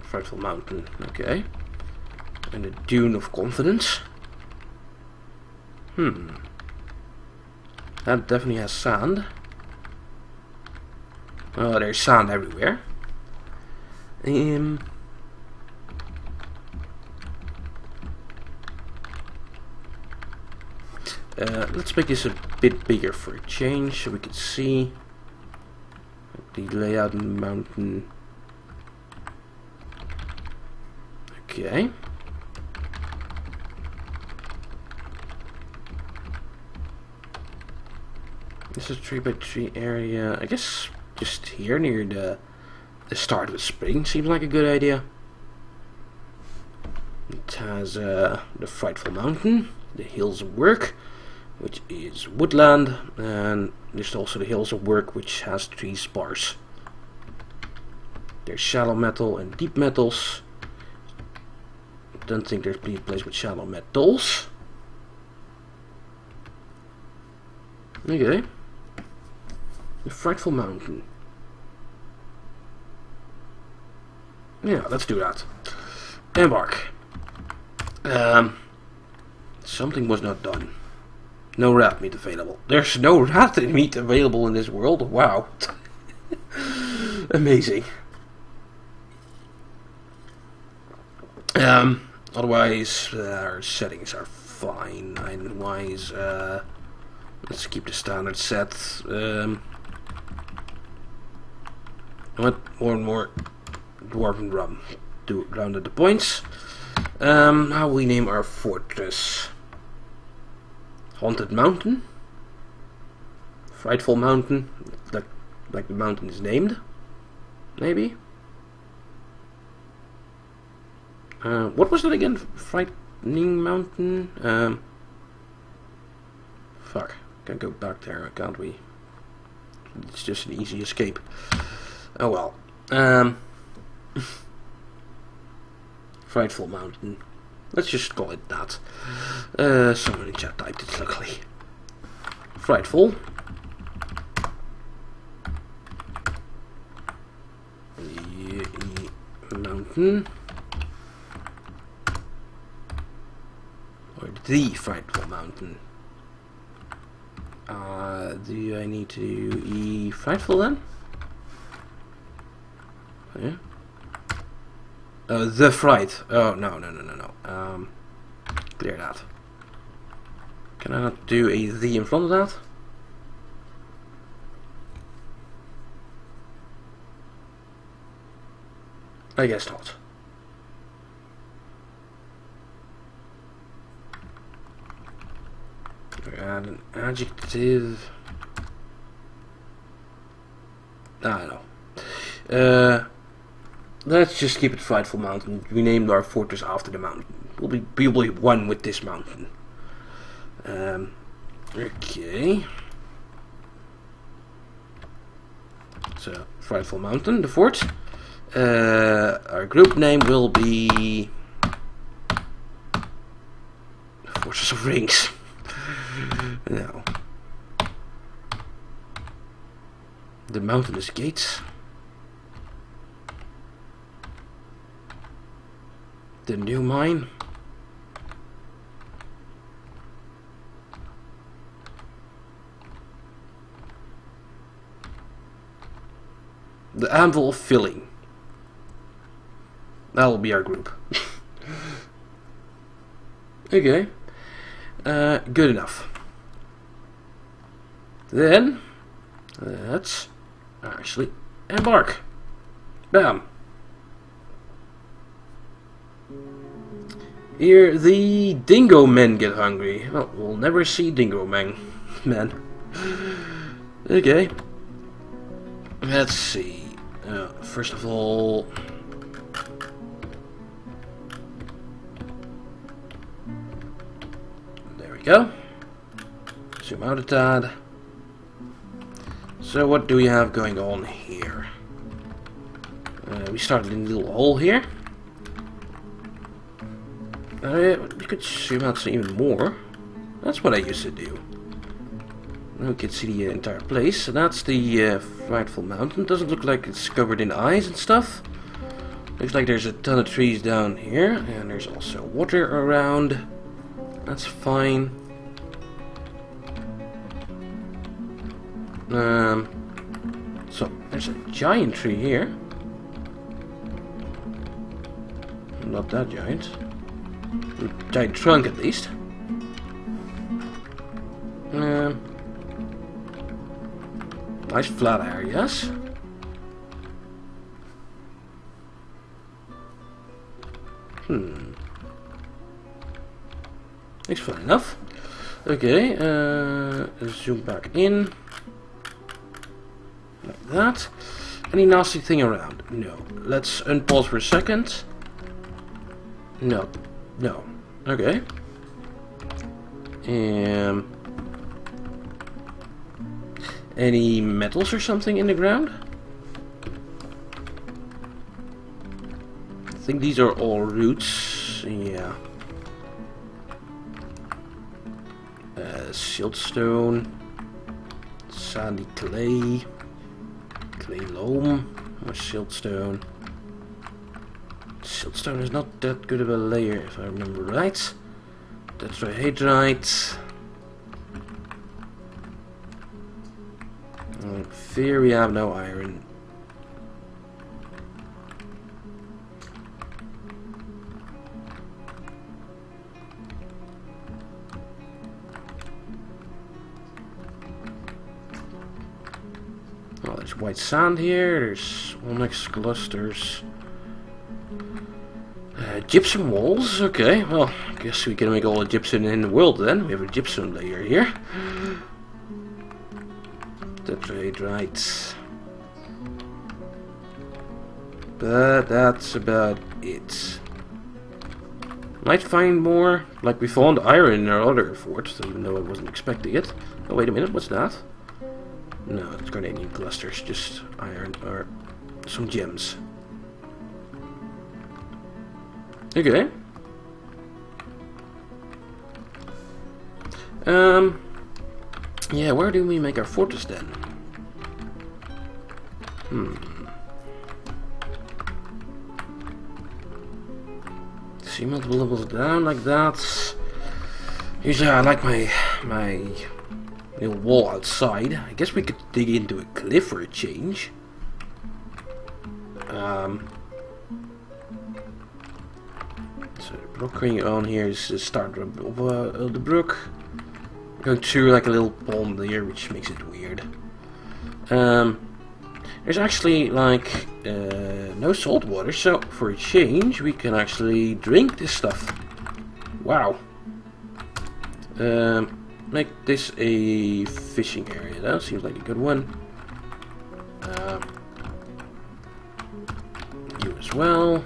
Frightful mountain, okay. And the Dune of Confidence. That definitely has sand. Oh, there's sand everywhere. Let's make this a bit bigger for a change so we can see the layout of the mountain. Okay. This is a 3x3 area. I guess just here near the start of the spring seems like a good idea. It has the Frightful Mountain, the Hills of Work, which is woodland, and there's also the Hills of Work, which has 3 spars. There's shallow metal and deep metals. Don't think there's any place with shallow metals. Okay. The Frightful Mountain. Yeah, let's do that. Embark. Something was not done. No rat meat available. There's no rat meat available in this world? Wow. Amazing. Otherwise, our settings are fine. Otherwise, let's keep the standard set. I want more and more dwarven rum to round up the points. How we name our fortress? Haunted Mountain, Frightful Mountain, like the mountain is named, maybe. What was that again? Frightening Mountain. Fuck, can't go back there, can't we? It's just an easy escape. Oh well. Frightful Mountain. Let's just call it that. Someone in chat typed it, luckily. Frightful. Mountain. Or the Frightful Mountain. Do I need to Frightful then? Yeah. The Fright. Oh, no. Clear that. Can I not do a the in front of that? I guess not. Add an adjective. I don't know. Let's just keep it Frightful Mountain. We named our fortress after the mountain. We'll be one with this mountain. Okay. So, Frightful Mountain, the fort. Our group name will be Fortress of Rings. No. The Mountainous Gates. The new mine. The Anvil of Filling. That'll be our group. Okay. Good enough. Then let's actually embark. Bam. Here the dingo men get hungry. Well, we'll never see dingo men. Okay. Let's see. First of all, there we go. Zoom out a tad. So what do we have going on here? We started in a little hole here. We could zoom out even more. That's what I used to do. Now we can see the entire place. So that's the Frightful Mountain. Doesn't look like it's covered in ice and stuff. Looks like there's a ton of trees down here. And there's also water around. That's fine. So there's a giant tree here. Not that giant. A giant trunk at least. Nice flat areas. It's fine enough. Okay, zoom back in. Like that. Any nasty thing around? No. Let's unpause for a second. No. No. Okay. Any metals or something in the ground? I think these are all roots. Yeah. Siltstone. Sandy clay. Clay loam. More siltstone. Siltstone is not that good of a layer, if I remember right. Tetrahedrite. I fear we have no iron. Oh, there's white sand here. There's onyx clusters. Gypsum walls, okay, well, I guess we can make all the gypsum in the world then. We have a gypsum layer here. Tetrahedrite. But that's about it. Might find more, like we found iron in our other fort, even though I wasn't expecting it. Oh, wait a minute, what's that? No, it's Grenadian clusters, just iron, or some gems. Okay. Yeah, where do we make our fortress then? See, multiple levels down like that. Usually I like my little wall outside. I guess we could dig into a cliff for a change. So the brook going on here is the start of the brook. Going through like a little pond there, which makes it weird. There's actually like no salt water, so for a change we can actually drink this stuff. Wow. Make this a fishing area. That seems like a good one. You as well.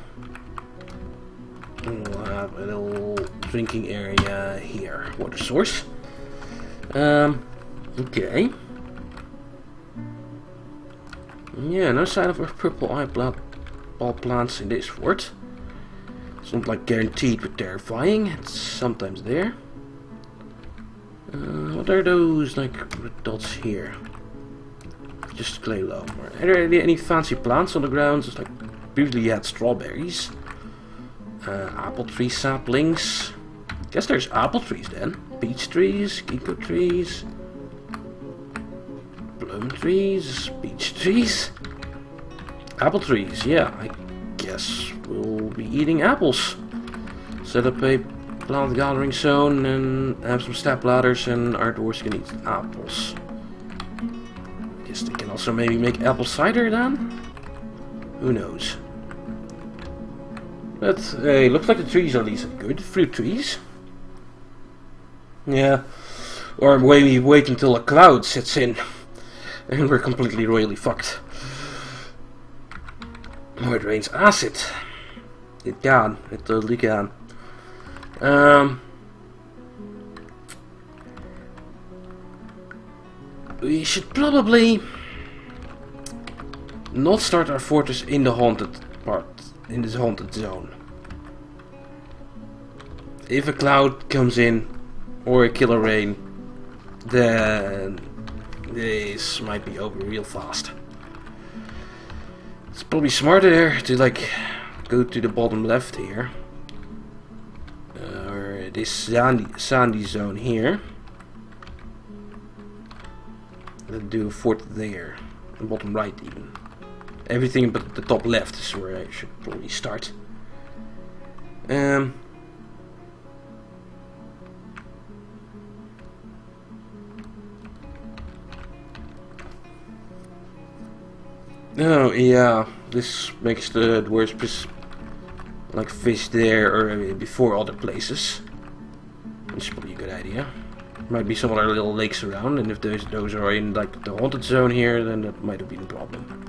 And we'll have a little drinking area here. Water source. Okay. Yeah, no sign of purple eye ball plants in this fort. It's not like guaranteed but terrifying. It's sometimes there. What are those like dots here? Just clay loam. Are there any fancy plants on the ground? Just like previously you had strawberries. Apple tree saplings. Guess there's apple trees then. Peach trees, ginkgo trees, plum trees, peach trees, apple trees. Yeah, I guess we'll be eating apples. Set up a plant gathering zone and have some step ladders, and our dwarves can eat apples. Guess they can also maybe make apple cider then? Who knows? But hey, looks like the trees are at least good. Fruit trees. Yeah. Or maybe wait until a cloud sets in and we're completely royally fucked. Or it rains acid. It can. It totally can. We should probably not start our fortress in the haunted part, in this haunted zone. If a cloud comes in or a killer rain, then this might be over real fast. It's probably smarter to like go to the bottom left here, or this sandy zone here, and do a fort there, the bottom right even. Everything but the top left is where I should probably start. Oh yeah, this makes the dwarves like fish there or before other places, which is probably a good idea. Might be some other little lakes around, and if those are in like the haunted zone here, then that might have been a problem.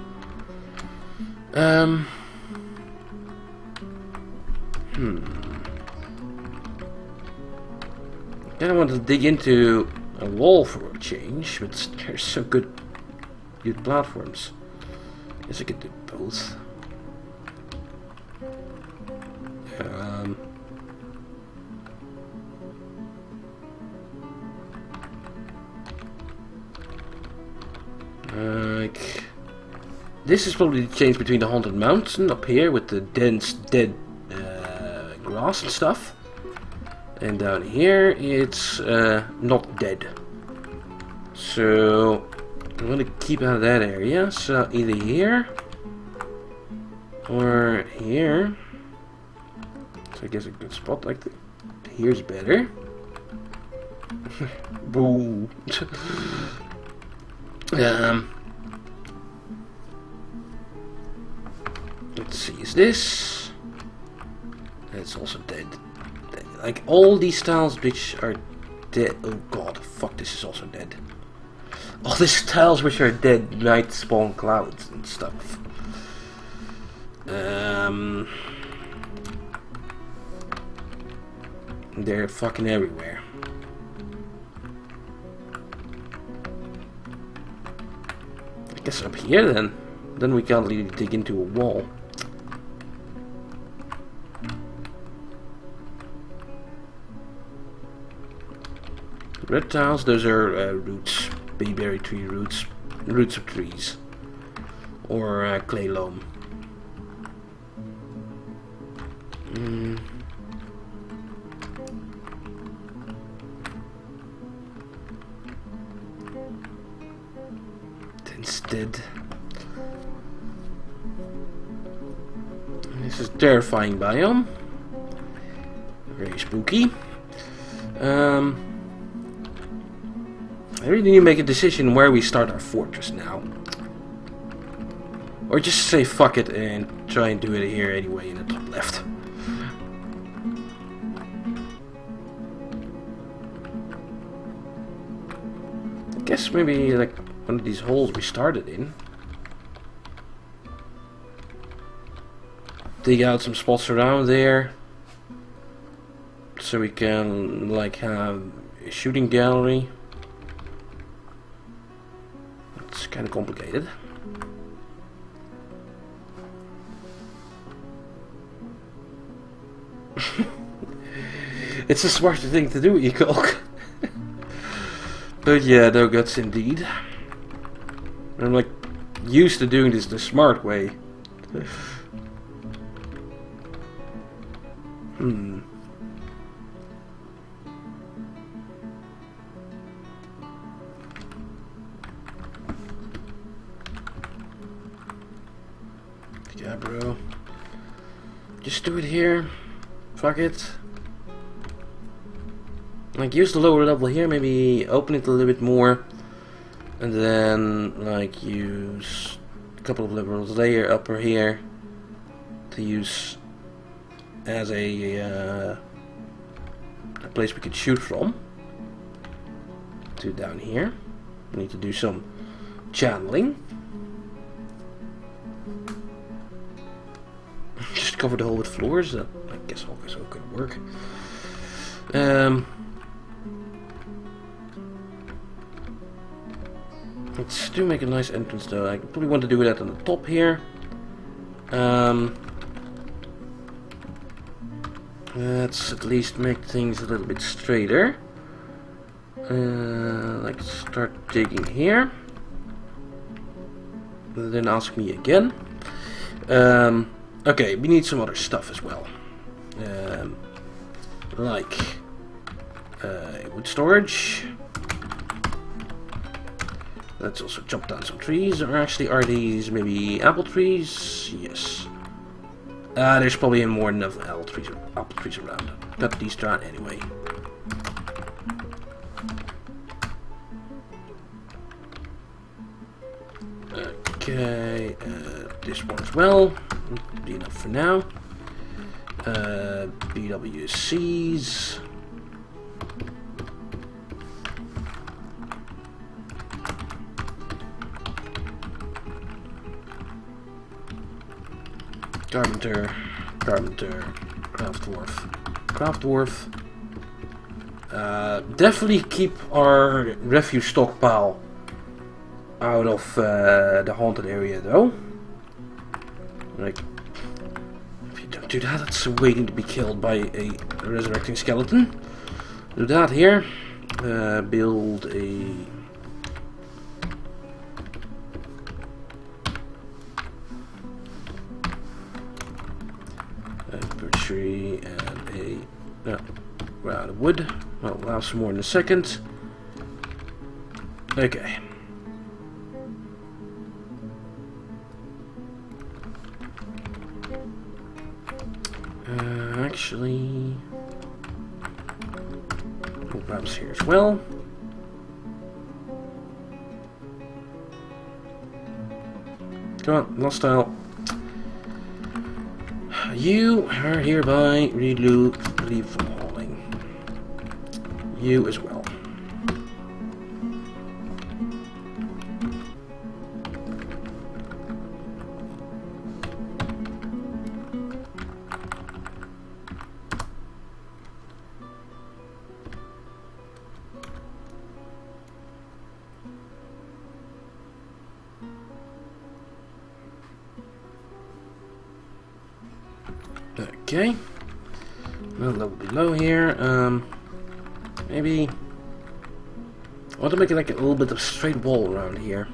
Then I want to dig into a wall for a change, but there's some good platforms. Guess I could do both. Like, this is probably the change between the haunted mountain up here with the dense dead grass and stuff, and down here it's not dead. So I'm gonna keep out of that area. So either here or here. So I guess a good spot like here's better. Boo. Let's see, is this? It's also dead. Like all these tiles which are dead. Oh god, fuck, this is also dead. All these tiles which are dead might spawn clouds and stuff. They're fucking everywhere. I guess up here then we can't really dig into a wall. Red tiles, those are roots, bayberry tree roots, roots of trees, or clay loam. Instead, this is a terrifying biome, very spooky. I really need to make a decision where we start our fortress now. Or just say fuck it and try and do it here anyway in the top left. I guess maybe like one of these holes we started in. Dig out some spots around there. So we can like have a shooting gallery. It's kind of complicated. It's a smarter thing to do, Ecolk. But yeah, no guts indeed. I'm like used to doing this the smart way. Yeah, bro. Just do it here. Fuck it. Like, use the lower level here, maybe open it a little bit more. And then, like, use a couple of levels layer upper here to use as a place we could shoot from. To down here. We need to do some channeling. Just cover the hole with floors. That I guess also could work. Let's do make a nice entrance though. I probably want to do that on the top here. Let's at least make things a little bit straighter. Like start digging here. Then ask me again. Okay, we need some other stuff as well. Like wood storage. Let's also chop down some trees. Or actually, are these maybe apple trees? Yes. There's probably more than enough apple trees around. Cut these down anyway. Okay, this one as well. Be enough for now. BWCs. Carpenter, craft dwarf, Definitely keep our refuse stockpile out of the haunted area, though. Like, if you don't do that, it's waiting to be killed by a resurrecting skeleton. Do that here. Build a birch tree and a round of wood. Well, we'll have some more in a second. Okay. Actually, we'll grab us here as well. Come on, lost style. You are hereby relieved from hauling. You as well. Okay, a level below here. Maybe I want to make it like a little bit of straight wall around here.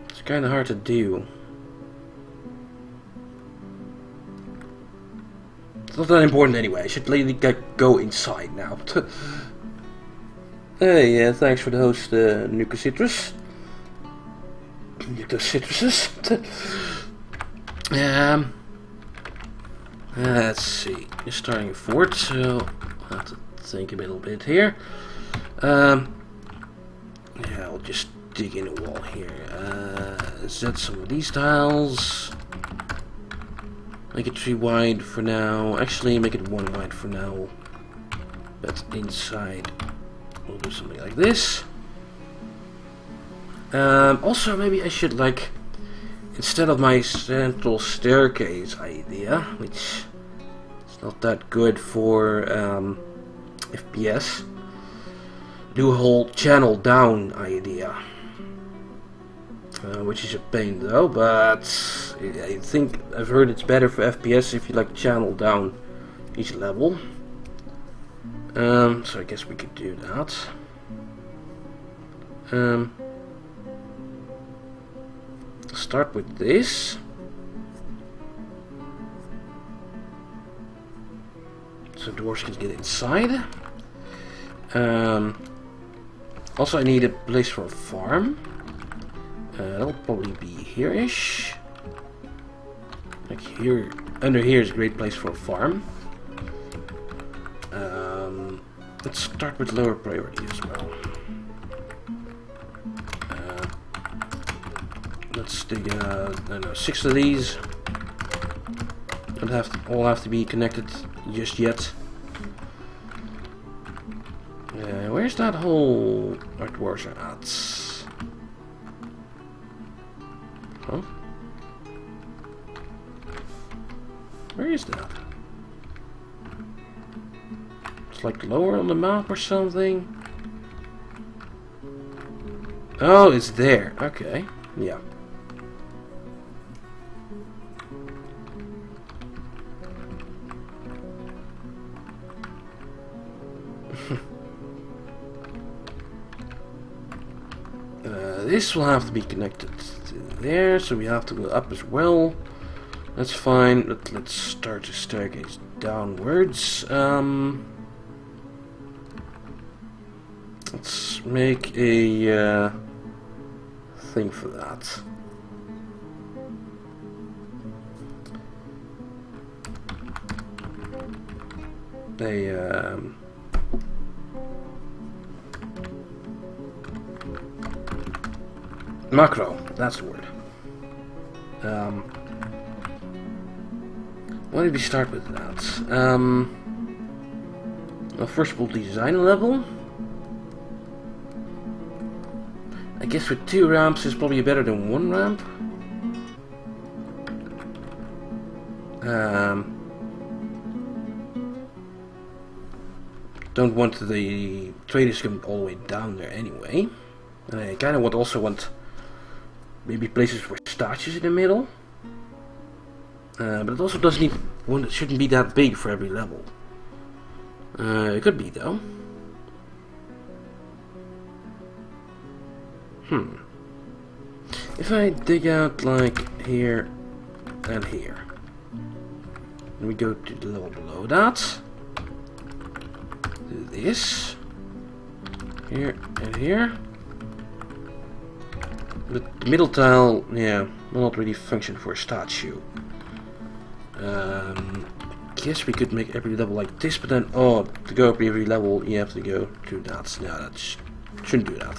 It's kind of hard to do. It's not that important anyway. I should really go inside now. Hey, thanks for the host, Nuka Citrus. Those citruses. Let's see. You're starting a fort, so I'll have to think a little bit here. Yeah, I'll just dig in a wall here. Set some of these tiles. Make it 3 wide for now. Actually, make it 1 wide for now. But inside, we'll do something like this. Also, maybe I should, like, instead of my central staircase idea, which is not that good for FPS, do a whole channel down idea. Which is a pain though, but I think I've heard it's better for FPS if you like channel down each level. So I guess we could do that. Start with this. So dwarves can get inside. Also I need a place for a farm. That'll probably be here-ish. Like here, under here is a great place for a farm. Let's start with lower priority as well. Let's dig, I don't know, 6 of these. Don't all have to be connected just yet. Where's that whole our dwarves are at? Huh? Where is that? It's like lower on the map or something. Oh, it's there. Okay. Yeah. This will have to be connected to there, so we have to go up as well. That's fine, but let's start the staircase downwards. Let's make a thing for that. Macro, that's the word. Why did we start with that? Well, first we'll design a level. I guess with 2 ramps is probably better than 1 ramp. don't want the traders to come all the way down there anyway. And I kind of also want maybe places for statues in the middle. But it also doesn't need one. It shouldn't be that big for every level. It could be though. If I dig out like here and here, and we go to the level below that, do this here and here. But the middle tile, yeah, will not really function for a statue. Guess we could make every level like this, but then, oh, to go up every level, you have to go to that. No, that shouldn't do that.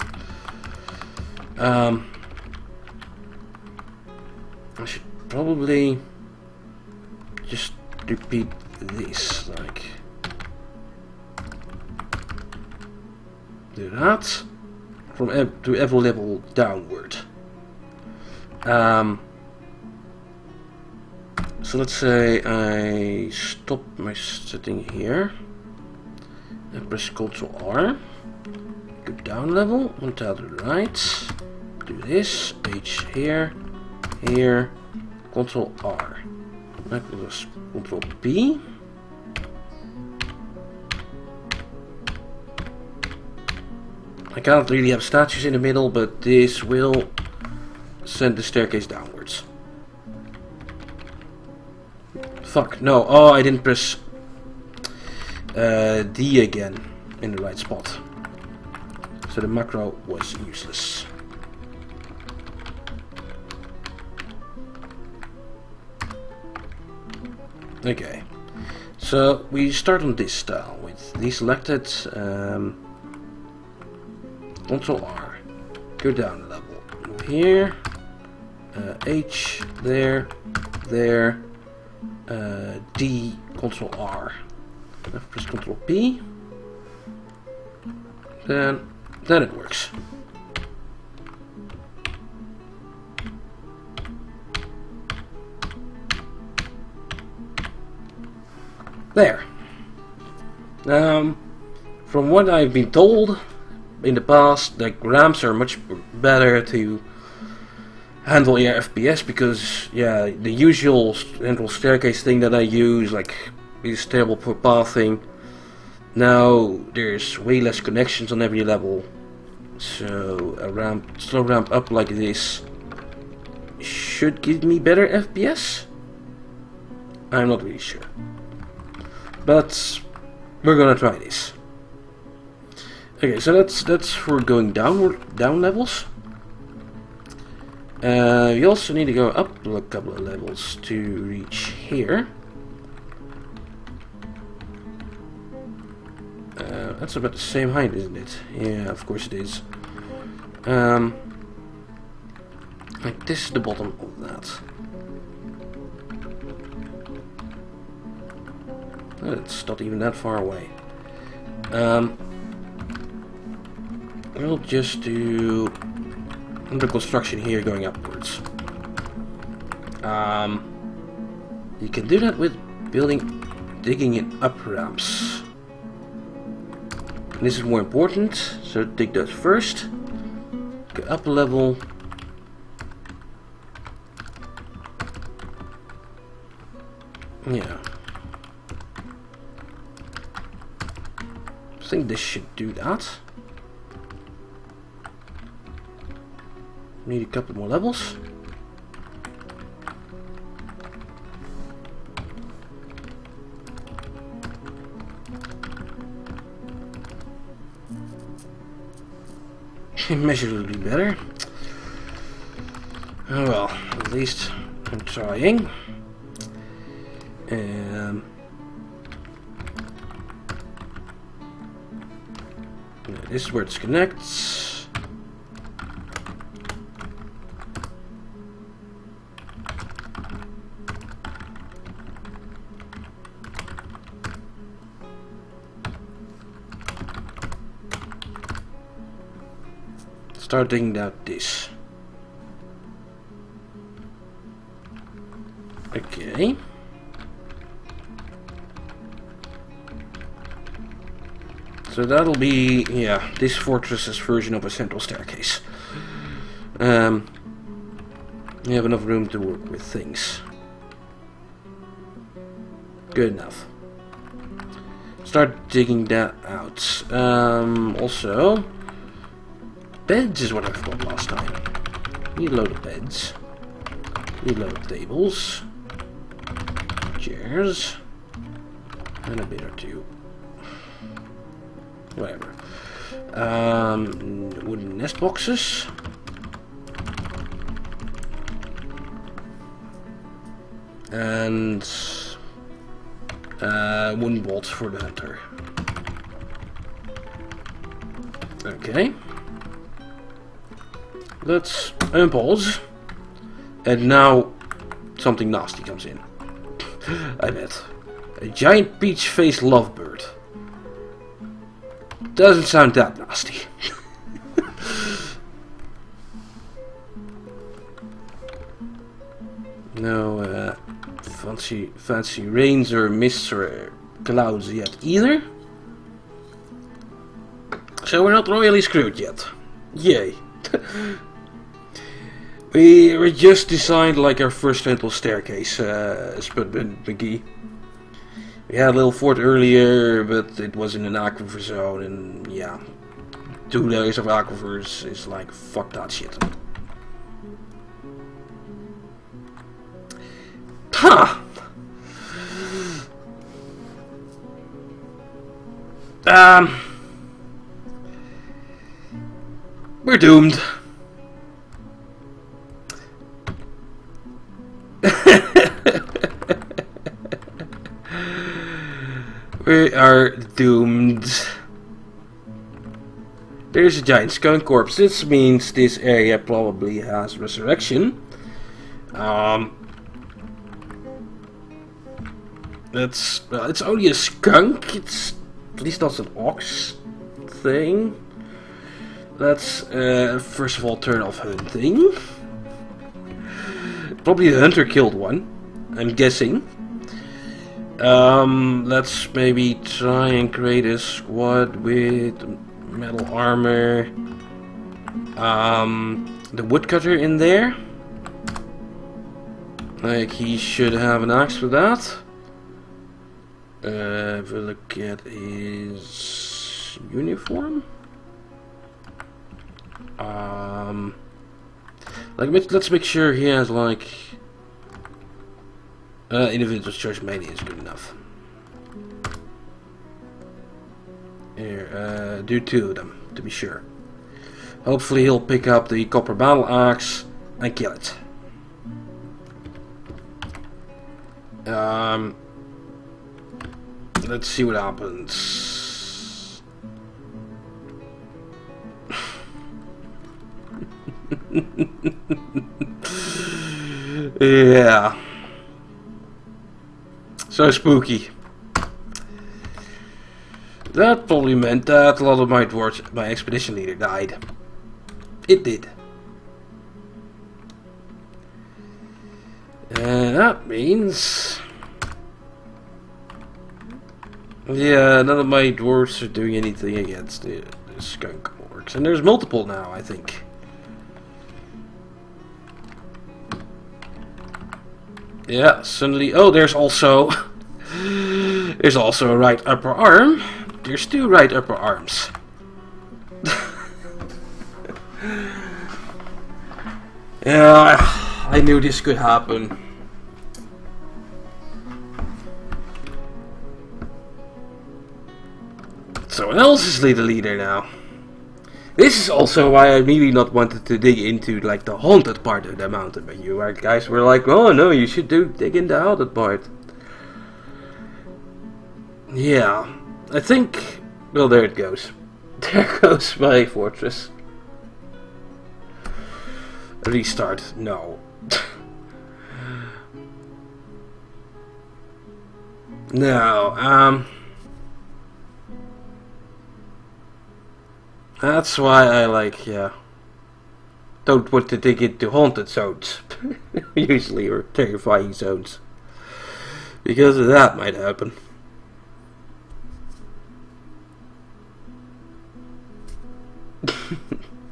I should probably just repeat this, like, do that from to every level downward. So let's say I stop my setting here and press Ctrl R, go down level, one tile to the right, do this, H here, here, Ctrl R, Ctrl P, I can't really have statues in the middle, but this will send the staircase downwards. Fuck, no, oh, I didn't press D again in the right spot. So the macro was useless. Okay, so we start on this tile with these selected, Ctrl R, go down a level, move here, H, there, D, Ctrl R, press Ctrl P, then it works. There. From what I've been told in the past, like, ramps are much better to handle your FPS, because yeah, the usual central staircase thing that I use, like, is terrible for pathing. Now there's way less connections on every level, so a slow ramp up like this should give me better FPS. I'm not really sure, but we're gonna try this. Okay, so that's for going down levels. We also need to go up a couple of levels to reach here. That's about the same height, isn't it? Yeah, of course it is. Like, this is the bottom of that. It's not even that far away. We'll just do the construction here going upwards. You can do that with digging in up ramps. And this is more important, so dig those first. Go up a level. Yeah. I think this should do that. Need a couple more levels. Immeasurably better. Oh well, at least I'm trying. This is where it connects. Starting out this. Okay. So that'll be, yeah, this fortress's version of a central staircase. You have enough room to work with things. Good enough. Start digging that out. Also, beds is what I forgot last time. Need a load of beds. Need a load of tables. Chairs. And a bit or two. Whatever. Wooden nest boxes. And wooden bolts for the hunter. Okay. Let's unpause. And now something nasty comes in. I bet. A giant peach-faced lovebird. Doesn't sound that nasty. No fancy rains or mists or clouds yet either. So we're not royally screwed yet. Yay. We just designed like our first central staircase, Spud and McGee. We had a little fort earlier, but it was in an aquifer zone, and yeah, 2 days of aquifers is like, fuck that shit. Huh! We're doomed. We are doomed. There's a giant skunk corpse. This means this area probably has resurrection. It's only a skunk. It's at least not an ox thing. Let's first of all turn off hunting. Probably the hunter killed one, I'm guessing. Let's maybe try and create a squad with metal armor. The woodcutter in there. Like, he should have an axe for that. If we look at his uniform. Let's make sure he has like individual choice mania is good enough. Here, do 2 of them to be sure. Hopefully he'll pick up the copper battle axe and kill it. Let's see what happens. Yeah. So spooky. That probably meant that a lot of my dwarves, my expedition leader, died. It did. And that means... yeah, none of my dwarves are doing anything against the skunk orcs. And there's multiple now, I think. Yeah, suddenly... oh, there's also... there's also a right upper arm. There's 2 right upper arms. Yeah, I knew this could happen. Someone else is the leader now. This is also why I really not wanted to dig into like the haunted part of the mountain. But you guys were like, oh no, you should dig in the haunted part. Yeah, I think... well, there it goes. There goes my fortress. Restart. No. No, that's why I like, yeah, don't want to dig into haunted zones, usually, or terrifying zones, because that might happen.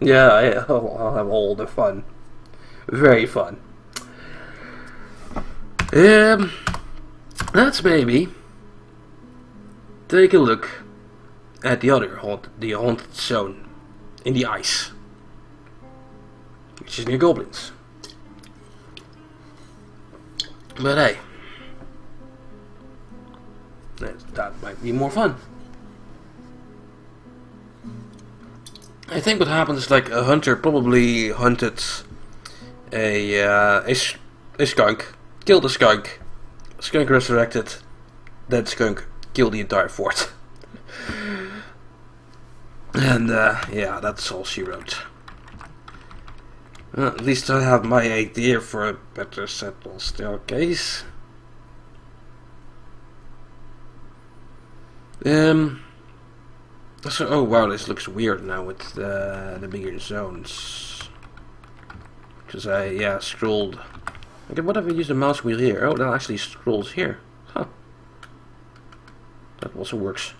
Yeah, I'll have all the fun. Very fun. Let's maybe take a look at the other haunted zone in the ice, which is near goblins. But hey, that might be more fun. I think what happens is like a hunter probably hunted a skunk, killed a skunk, skunk resurrected, that skunk killed the entire fort. And yeah, that's all she wrote. Well, at least I have my idea for a better settled staircase. So, oh wow, this looks weird now with the bigger zones. Because I scrolled. Okay, what if I use the mouse wheel here? Oh, that actually scrolls here. Huh. That also works.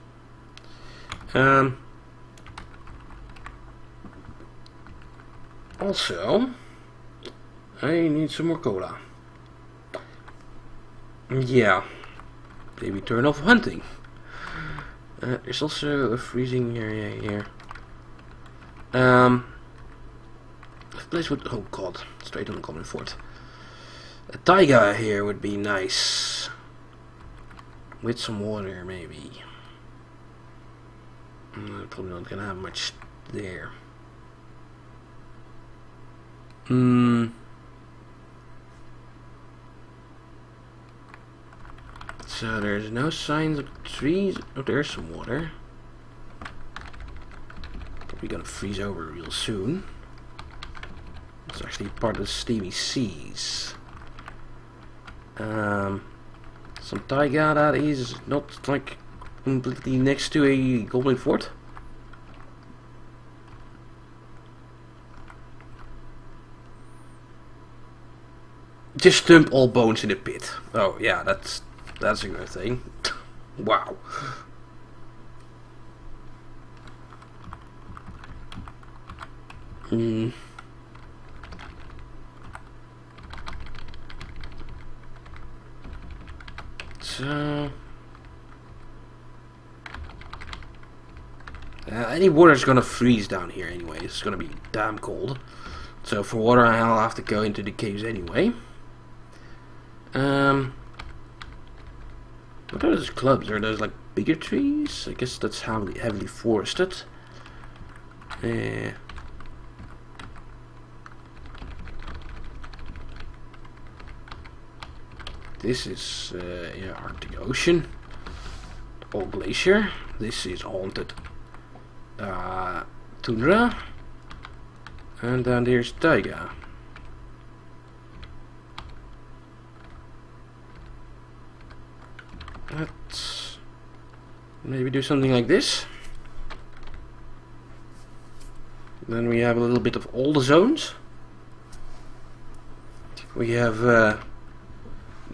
Also, I need some more cola. Yeah, maybe turn off hunting. There's also a freezing area here. This place would, oh god, straight on the common fort. A taiga here would be nice. With some water, maybe. Probably not gonna have much there. So there's no signs of trees. Oh, there's some water. Probably gonna freeze over real soon. It's actually part of the steamy seas. Some taiga that is not like completely next to a goblin fort. Just dump all bones in the pit. Oh yeah, that's a good thing. Wow. So any water is gonna freeze down here anyway. It's gonna be damn cold. So for water, I'll have to go into the caves anyway. What are those clubs? Are those like bigger trees? I guess that's heavily forested. This is Arctic Ocean, or glacier. This is haunted tundra, and then there's taiga. Let's maybe do something like this. Then we have a little bit of all the zones. We have the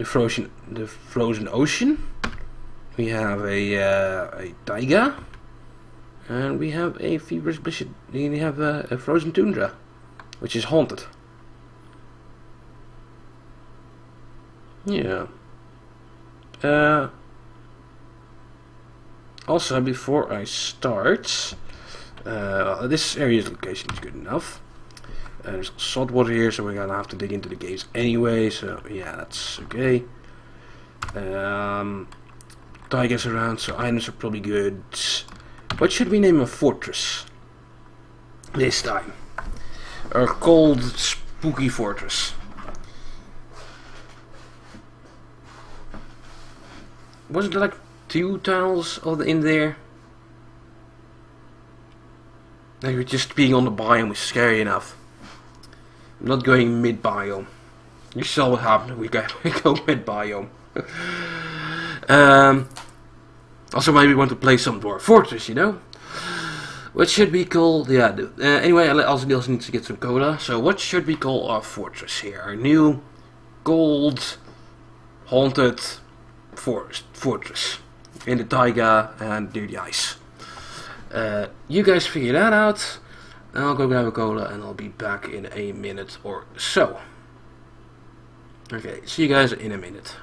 frozen ocean. We have a taiga, and we have a feverish blizzard. We have a frozen tundra, which is haunted. Yeah. Also, before I start, this area's location is good enough. There's salt water here, so we're gonna have to dig into the caves anyway. So yeah, that's okay. Tigers around, so items are probably good. What should we name a fortress this time? A cold, spooky fortress. Wasn't there like 2 tunnels in there? Maybe just being on the biome is scary enough. I'm not going mid biome. You saw what happened. We go mid biome. Also, maybe want to play some Dwarf Fortress, you know? What should we call? Yeah. Anyway, I also need to get some cola. So, what should we call our fortress here? Our new gold haunted fortress in the taiga and near the ice. You guys figure that out. I'll go grab a cola and I'll be back in a minute or so. Okay, see you guys in a minute.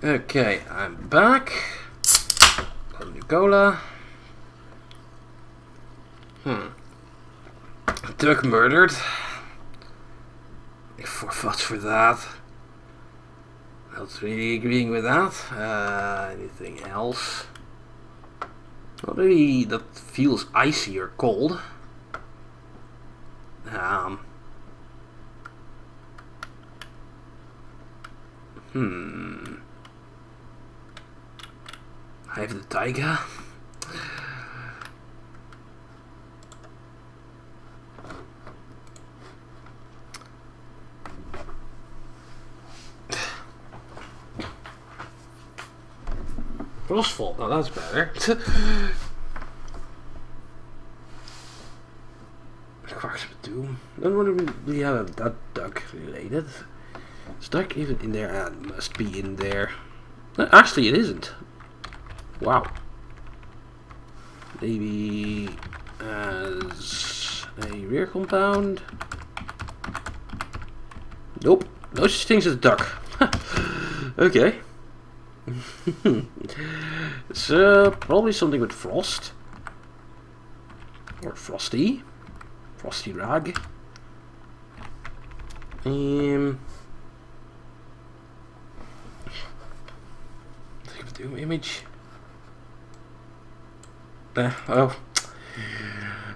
Okay, I'm back. Got a new cola. Duck murdered. For what for that? Not really agreeing with that. Anything else? Not really that feels icy or cold. I have the tiger. Frostful, now that's better. Cracks of Doom. I don't want to really have that duck related. Is duck even in there? Ah, it must be in there. Actually, it isn't. Wow. Maybe as a rear compound. Nope. No such things as a duck. Okay. It's probably something with frost. Or frosty. Frosty rag. Think of Doom image. Oh.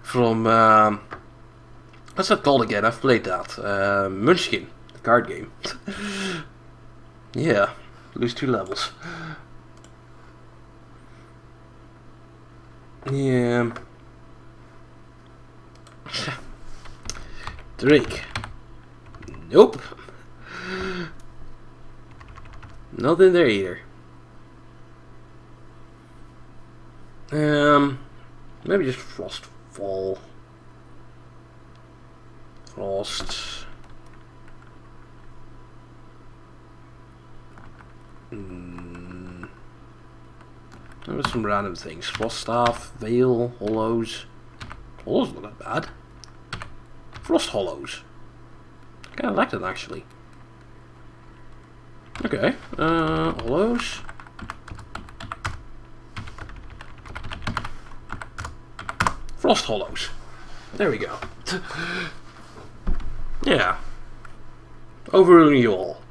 From what's that called again? I've played that. Munchkin, the card game. Yeah. Lose 2 levels. Yeah. Drake. Nope. Nothing there either. Maybe just Frostfall. Frost. There were some random things. Froststaff, Veil, Hollows. Hollows not that bad. Frost Hollows. Kinda like that actually. Okay, Hollows. Frost Hollows. There we go. Yeah. Overruling you all.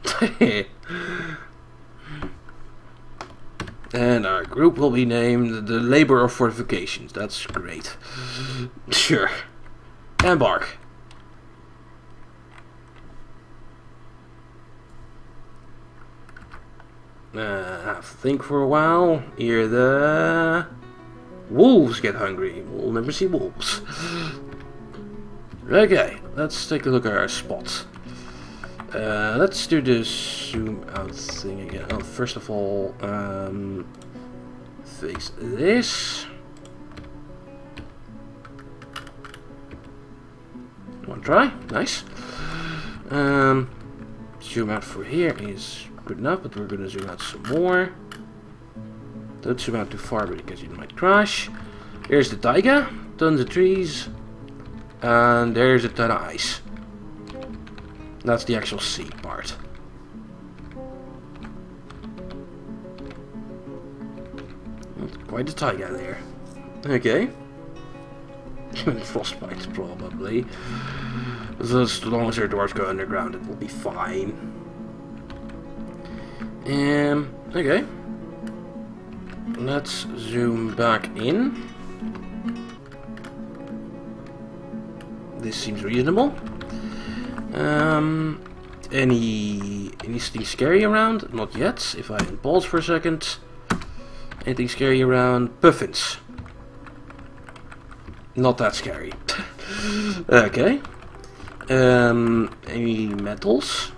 And our group will be named the Labor of Fortifications. That's great. Sure. Embark. Have to think for a while. Here the wolves get hungry. We'll never see wolves. Okay, let's take a look at our spots. Let's do the zoom out thing again. Oh, first of all, fix this. One try, nice. Zoom out for here is good enough, but we're gonna zoom out some more. Don't zoom out too far because you might crash. Here's the taiga, tons of trees, and there's a ton of ice. That's the actual sea part. Quite a taiga there. Okay. Frostbite probably. As long as our dwarves go underground, it will be fine. Okay. Let's zoom back in. This seems reasonable. Anything scary around? Not yet. If I pause for a second. Anything scary around? Puffins. Not that scary. Okay. Any metals?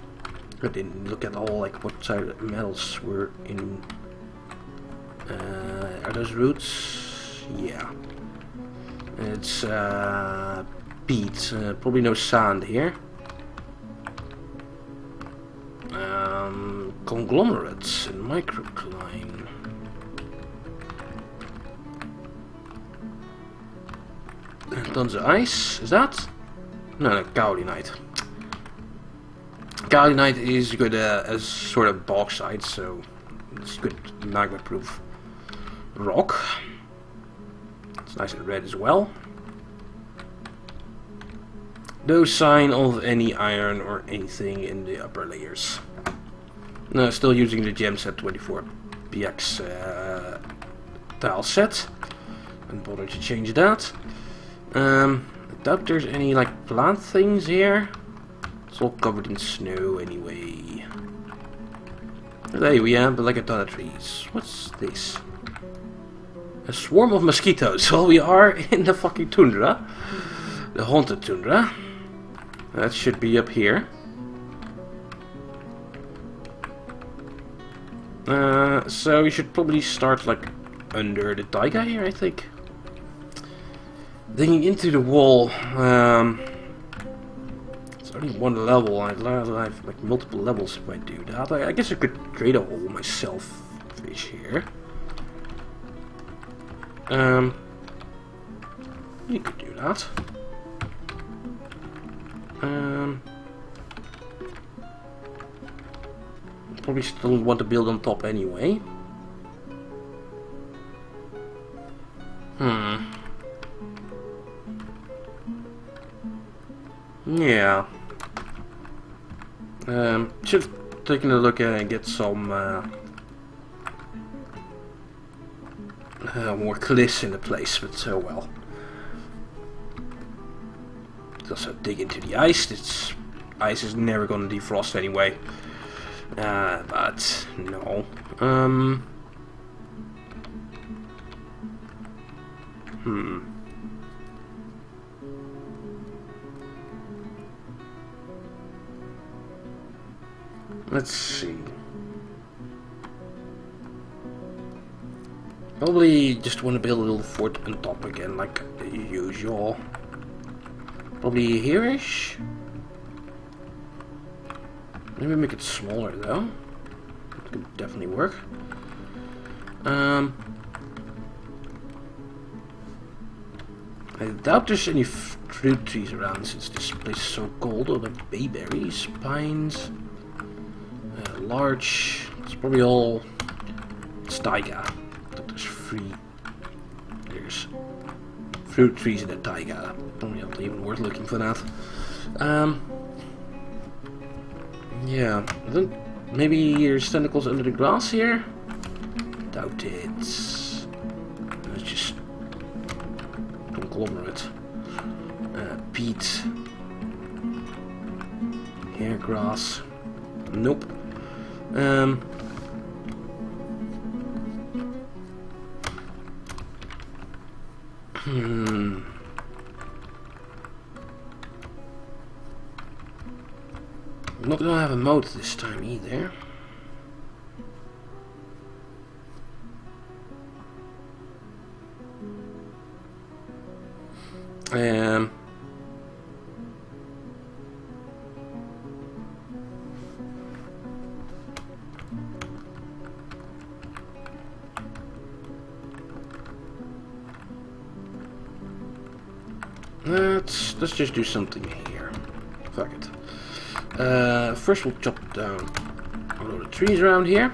I didn't look at all like what side of metals were in. Are those roots? Yeah. It's peat. Probably no sand here. Conglomerates and microcline. Tons of ice. Is that? No, kaolinite. Kaolinite is good as sort of bauxite, so it's good magma-proof rock. It's nice and red as well. No sign of any iron or anything in the upper layers. No, still using the gem set 24px tile set. And bother to change that. I doubt there's any like plant things here. It's all covered in snow anyway. There we are, but like a ton of trees. What's this? A swarm of mosquitoes. Well, we are in the fucking tundra. The haunted tundra. That should be up here. So we should probably start like under the taiga here, I think. Digging into the wall. It's only one level. I'd have like multiple levels if I do that. I guess I could create a hole myself. Fish here. You could do that. Probably still want to build on top anyway. Yeah. Should have taken a look at it and get some more cliffs in the place, but so well. Also dig into the ice. This ice is never going to defrost anyway. But no. Let's see. Probably just want to build a little fort on top again, like usual. Probably here-ish. Maybe make it smaller though. It could definitely work. I doubt there's any fruit trees around since this place is so cold. Or like bayberries, pines, larch. It's probably all. It's taiga. There's fruit trees in the taiga. Probably not even worth looking for that. Yeah, maybe there's tentacles under the grass here. Doubt it. It's just conglomerate. Peat. Hair grass. Nope. I'm not gonna have a moat this time either. Let's just do something here. Fuck it. First we'll chop down a load of trees around here.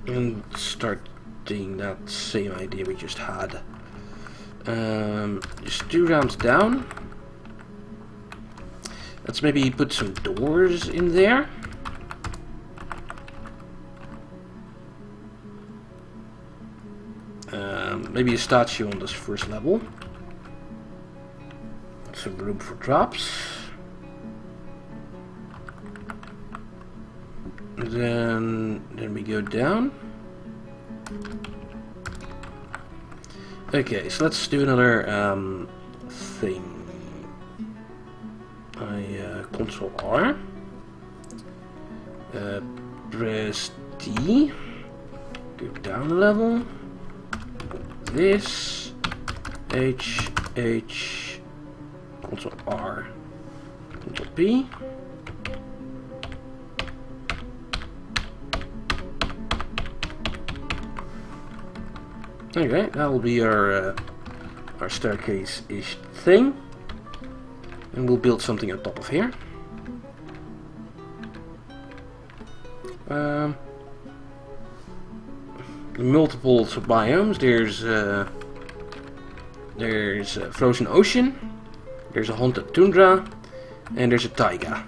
And start doing that same idea we just had. Just 2 rounds down. Let's maybe put some doors in there. Maybe a statue on this first level. Some room for drops. Then we go down. Okay, so let's do another thing. Control R. Press D. Go down a level. This. H. Control R. Control P. Okay, that will be our staircase-ish thing, and we'll build something on top of here. Multiple biomes. There's a frozen ocean. There's a haunted tundra, and there's a taiga.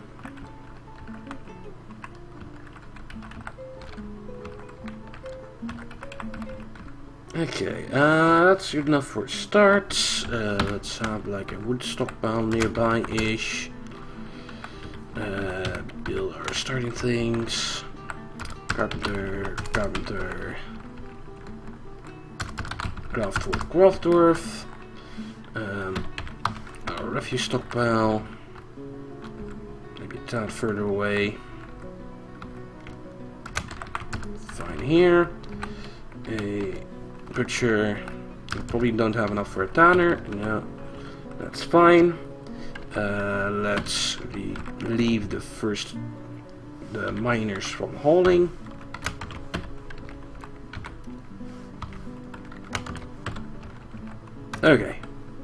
Okay, that's good enough for a start. Let's have like a wood stockpile nearby-ish. Build our starting things. Carpenter. Dwarfort. Our refuse stockpile. Maybe a tad further away. Fine here. A butcher. We probably don't have enough for a tanner. No, that's fine. Let's relieve the miners from hauling. Okay,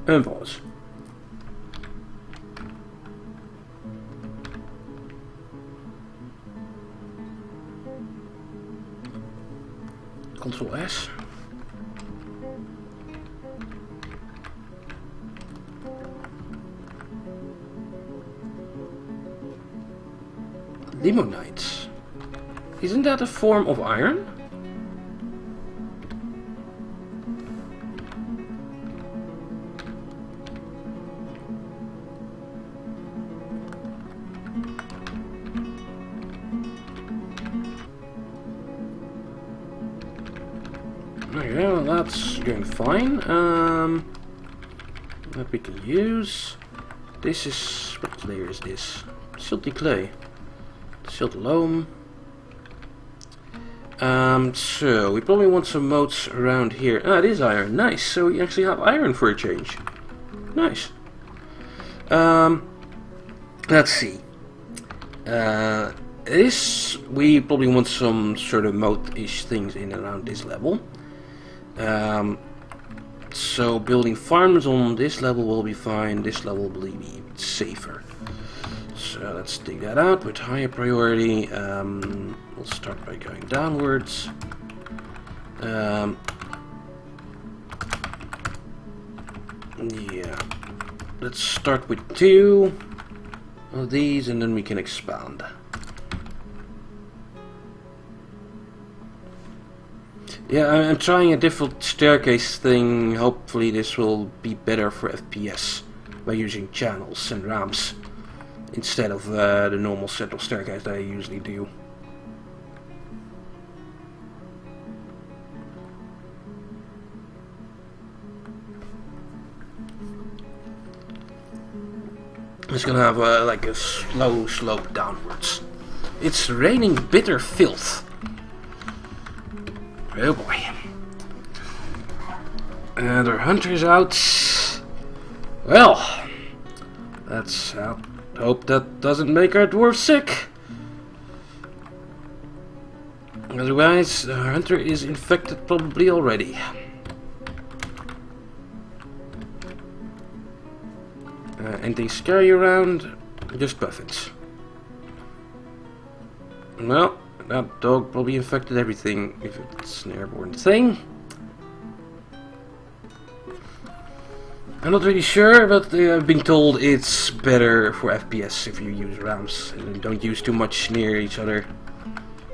and pause. Control S. Limonite. Isn't that a form of iron? Okay, well, that's going fine. That we can use. This is... what layer is this? Silty clay. Silt loam. So we probably want some moats around here. Ah, it is iron. Nice. So we actually have iron for a change. Nice. Let's see. We probably want some sort of moat-ish things in around this level. So building farms on this level will be fine. This level will be safer. So let's dig that out with higher priority. We'll start by going downwards. Yeah. Let's start with 2 of these and then we can expand. Yeah, I'm trying a different staircase thing. Hopefully this will be better for FPS by using channels and ramps instead of the normal central staircase that I usually do. It's gonna have like a slow slope downwards. It's raining bitter filth. Oh boy. And our hunter's out. Well, let's hope that doesn't make our dwarf sick. Otherwise, our hunter is infected probably already. Anything scary around? Just puffins. Well, that dog probably infected everything if it's an airborne thing. I'm not really sure, but I've been told it's better for FPS if you use ramps and don't use too much near each other.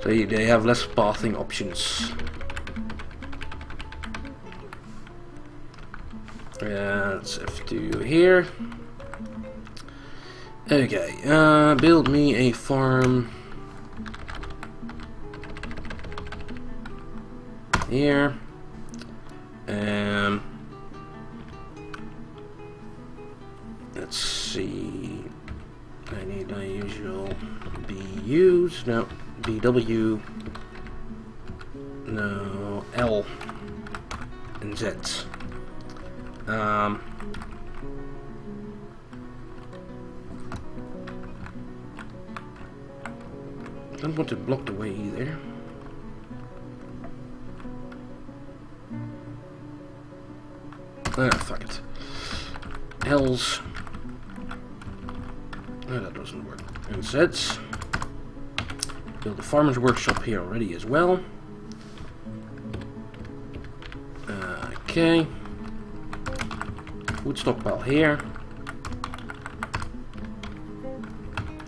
So they have less pathing options. Let's F2 here. Okay, build me a farm here. Let's see. I need my usual BUs. No, BW. No, L and Z. Don't want to block the way either. Fuck it. L's. No, that doesn't work. And Z's. Build a farmer's workshop here already as well. Okay. Wood stockpile here.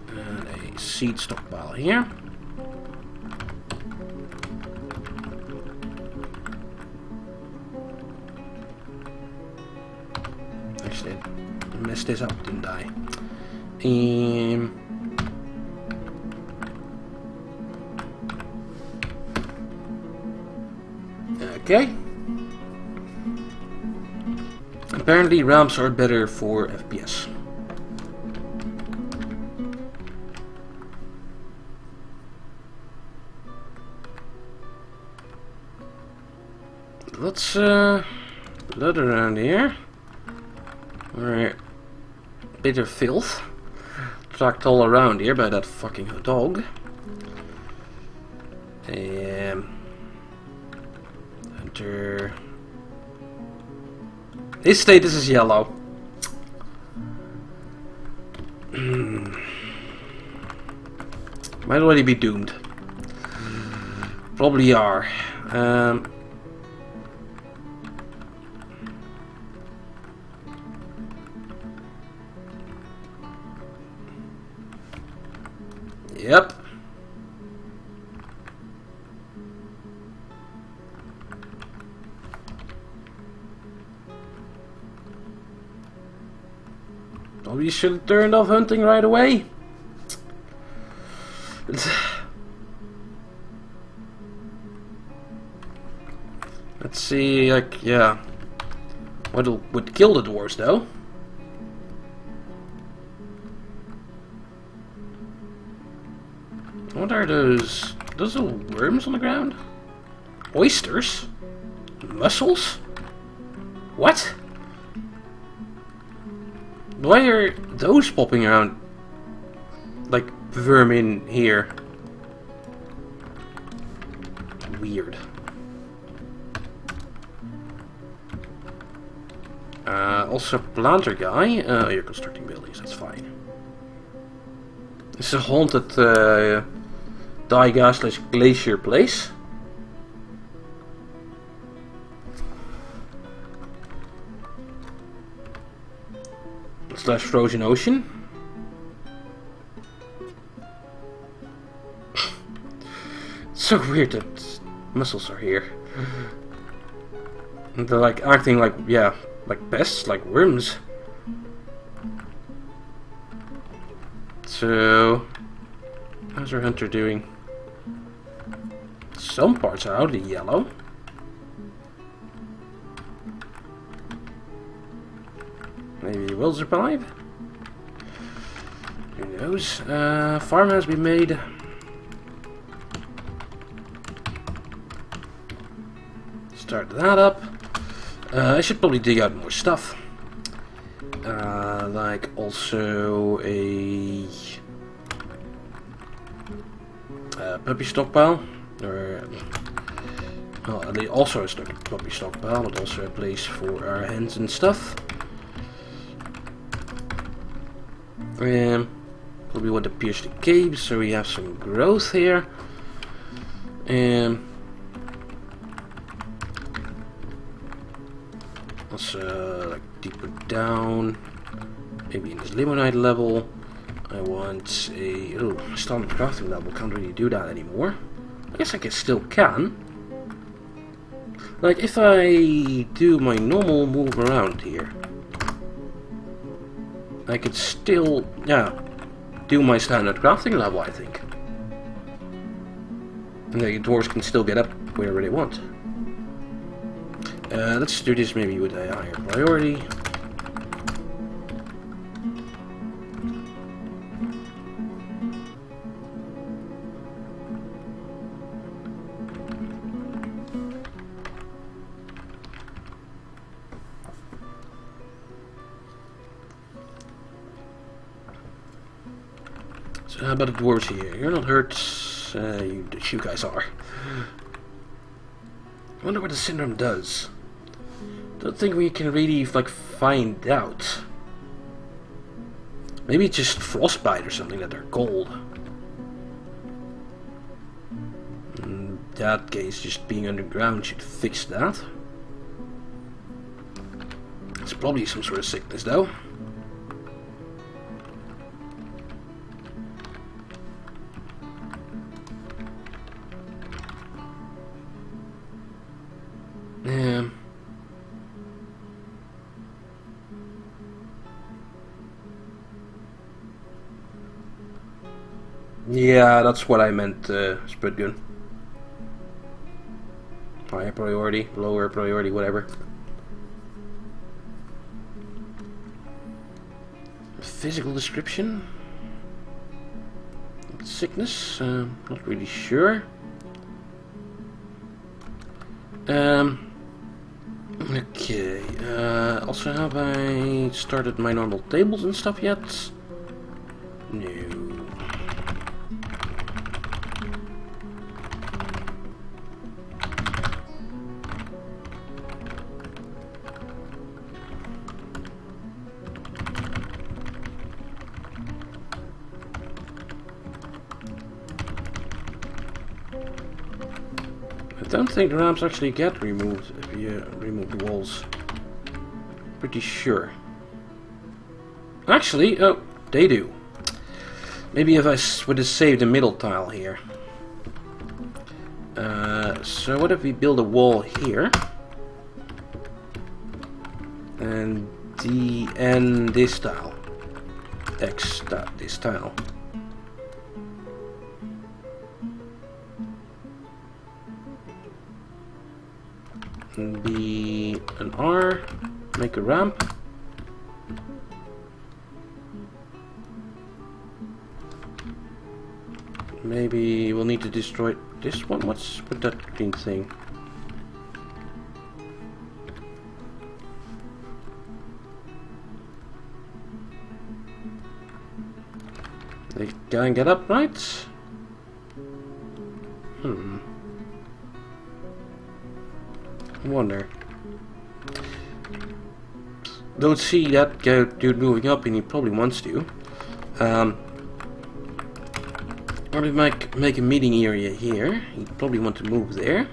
And a seed stockpile here. Actually, I messed this up, didn't I? Okay. Apparently ramps are better for FPS. Let's load around here. Alright. Bit of filth. Tracked all around here by that fucking dog. Hunter. His status is yellow. Might already be doomed. Probably are. Yep. Probably should have turned off hunting right away. Let's see, like, yeah. What would kill the dwarves, though? What are those? Those little worms on the ground? Oysters? Mussels? What? Why are those popping around like vermin here? Weird. Also, planter guy. You're constructing buildings, that's fine. This is a haunted Daiga/glacier place. / frozen ocean. It's so weird that mussels are here. And they're like acting like, yeah, like pests, like worms. So, how's our hunter doing? Some parts are out of yellow. Maybe he will survive. Who knows? Farm has been made. Start that up. I should probably dig out more stuff. Like also a puppy stockpile, or well, also a puppy stockpile, but also a place for our hens and stuff. Probably want to pierce the caves so we have some growth here. Also, like deeper down, maybe in this limonite level. I want a standard crafting level. Can't really do that anymore. I guess I still can. Like if I do my normal move around here, I could still, yeah, do my standard crafting level, I think. And the dwarves can still get up wherever they want. Let's do this maybe with a higher priority. So how about the dwarves here? You're not hurt. You guys are. I wonder what the syndrome does. Don't think we can really like find out. Maybe it's just frostbite or something that they're cold. In that case, just being underground should fix that. It's probably some sort of sickness though. Yeah, that's what I meant, Spud Gun. Higher priority, lower priority, whatever. Physical description? Sickness? Not really sure. Okay, also have I started my normal tables and stuff yet? No. I don't think the ramps actually get removed if you remove the walls. Pretty sure. Actually, oh, they do. Maybe if I would have saved the middle tile here. So what if we build a wall here? And this tile. This tile. be an R, make a ramp. Maybe we'll need to destroy this one. What's with that green thing? They can't get up, right? I wonder. Don't see that dude moving up, and he probably wants to. Or we might make a meeting area here. He'd probably want to move there.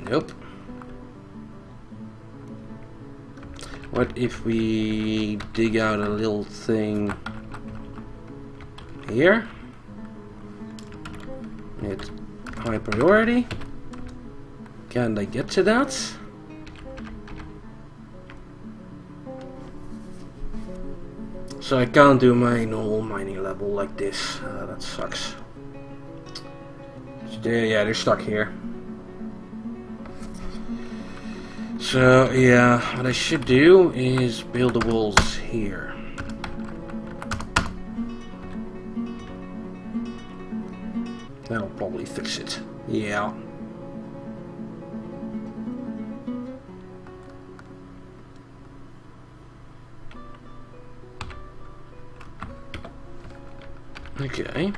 Nope. What if we dig out a little thing here? It's high priority. Can I get to that? So I can't do my normal mining level like this. That sucks. Yeah, they're stuck here. So yeah, what I should do is build the walls here. That'll probably fix it. Yeah. Okay.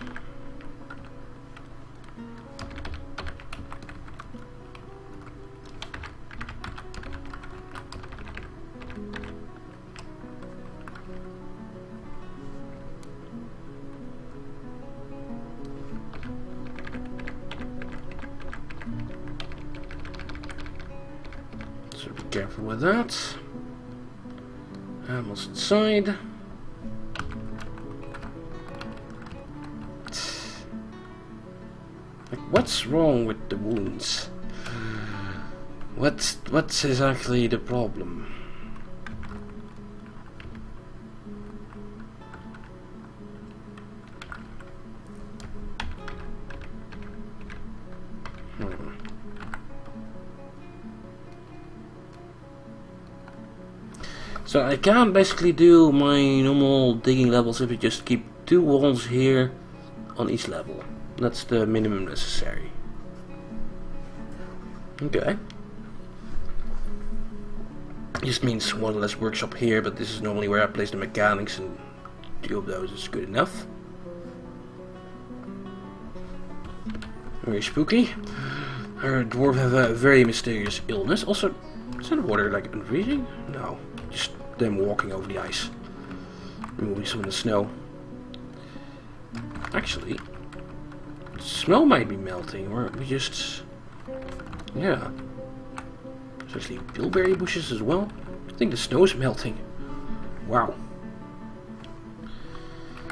So be careful with that. Almost inside. What's wrong with the wounds? What's exactly the problem? So I can basically do my normal digging levels if we just keep 2 walls here on each level. That's the minimum necessary. Okay. This means one less workshop here, but this is normally where I place the mechanics, and 2 of those is good enough. Very spooky. Our dwarf have a very mysterious illness. Also, is that water like unfreezing? No, just them walking over the ice. Removing some of the snow. Actually, snow might be melting, or we just... yeah. There's actually bilberry bushes as well. I think the snow's melting. Wow.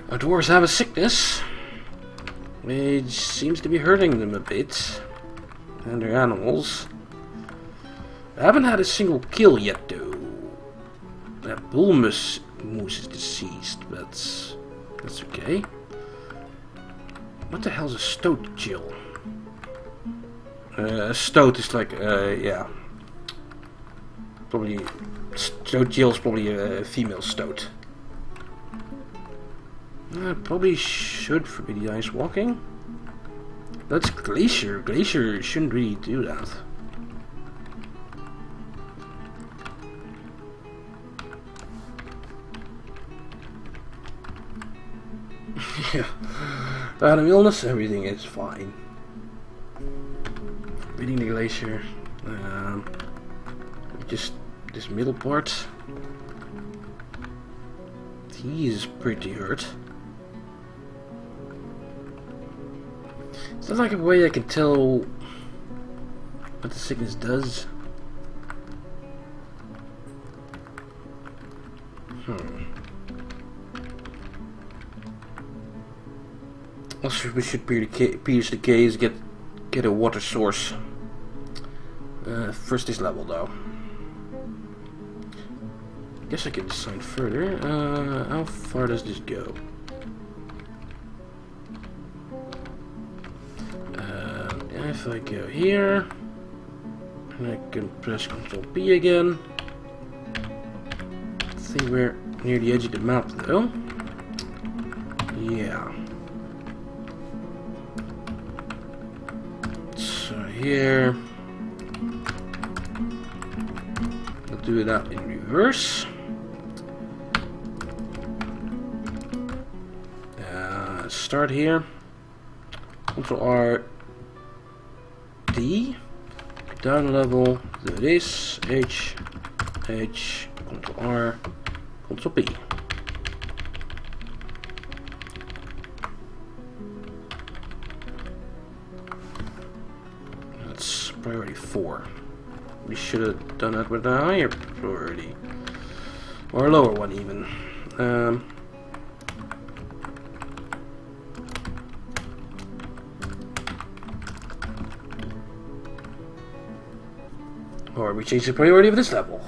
Our dwarves have a sickness, which seems to be hurting them a bit. And their animals. I haven't had a single kill yet, though. That bull moose is deceased, but that's okay. What the hell is a stoat jill? A stoat is like, yeah. Probably, stoat jill is probably a female stoat. I probably should forbid the ice walking. That's glacier. Glacier shouldn't really do that. Yeah. Without an illness, everything is fine. Forbidding the glacier. Just this middle part. He is pretty hurt. Is there like a way I can tell what the sickness does? Also, we should pierce the case, get a water source. First this level though. Guess I can design further. How far does this go? If I go here, and I can press Ctrl P again. I think we're near the edge of the map though. Yeah. So here, I'll do that in reverse. Start here. Ctrl R D. Down level. Do this. H. Ctrl R. Ctrl P. That's priority 4. We should have done that with a higher priority. Or a lower one even. Or we change the priority of this level.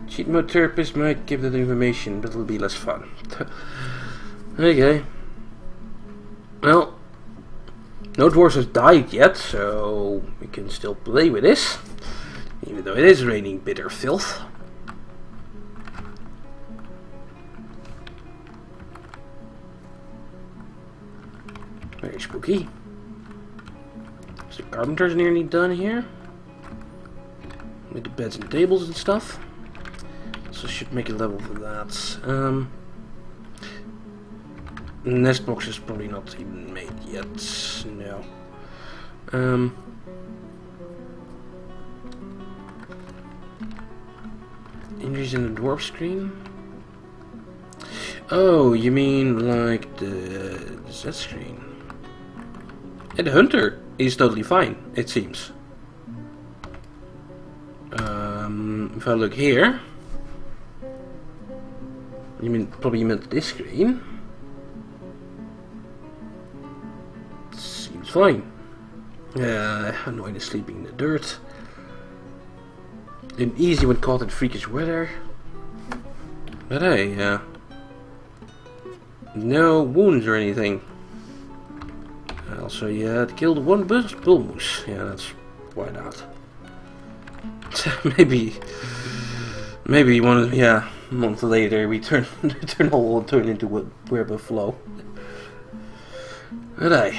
Cheat mode therapist might give that information, but it'll be less fun. Okay. Well, no dwarves have died yet, so we can still play with this. Even though it is raining bitter filth. Very spooky. So the carpenter's nearly done here. With the beds and tables and stuff. So should make a level for that. Nest box is probably not even made yet. No. Injuries in the dwarf screen. Oh, you mean like the Z screen? And the hunter is totally fine, it seems. If I look here, probably you meant this screen. Seems fine. Annoying is sleeping in the dirt. And easy when caught in freakish weather. But hey, no wounds or anything. Also, you had killed one bull moose. Yeah, that's why not. maybe a month later we turn into a werewolf flow. But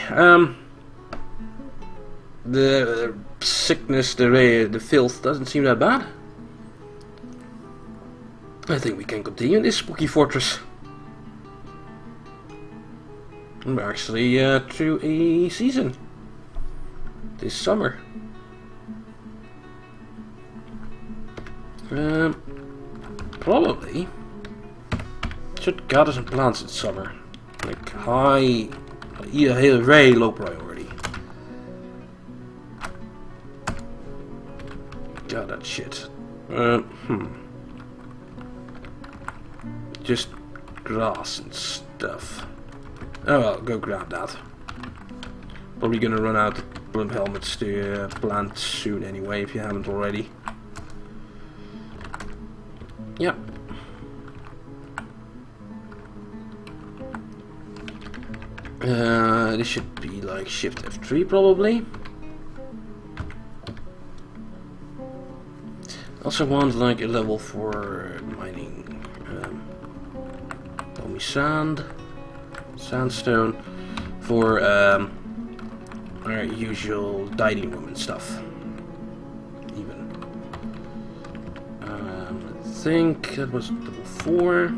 the sickness, the filth doesn't seem that bad. I think we can continue in this spooky fortress. We're actually through a season this summer. Probably should gather some plants in summer, like high, very low priority. God, that shit. Just grass and stuff. Oh well, go grab that. Probably gonna run out of blimp helmets to plant soon anyway, if you haven't already. Yep. This should be like Shift F3 probably. Also want like a level for mining. Only sandstone for our usual dining room and stuff. Even. I think that was level 4.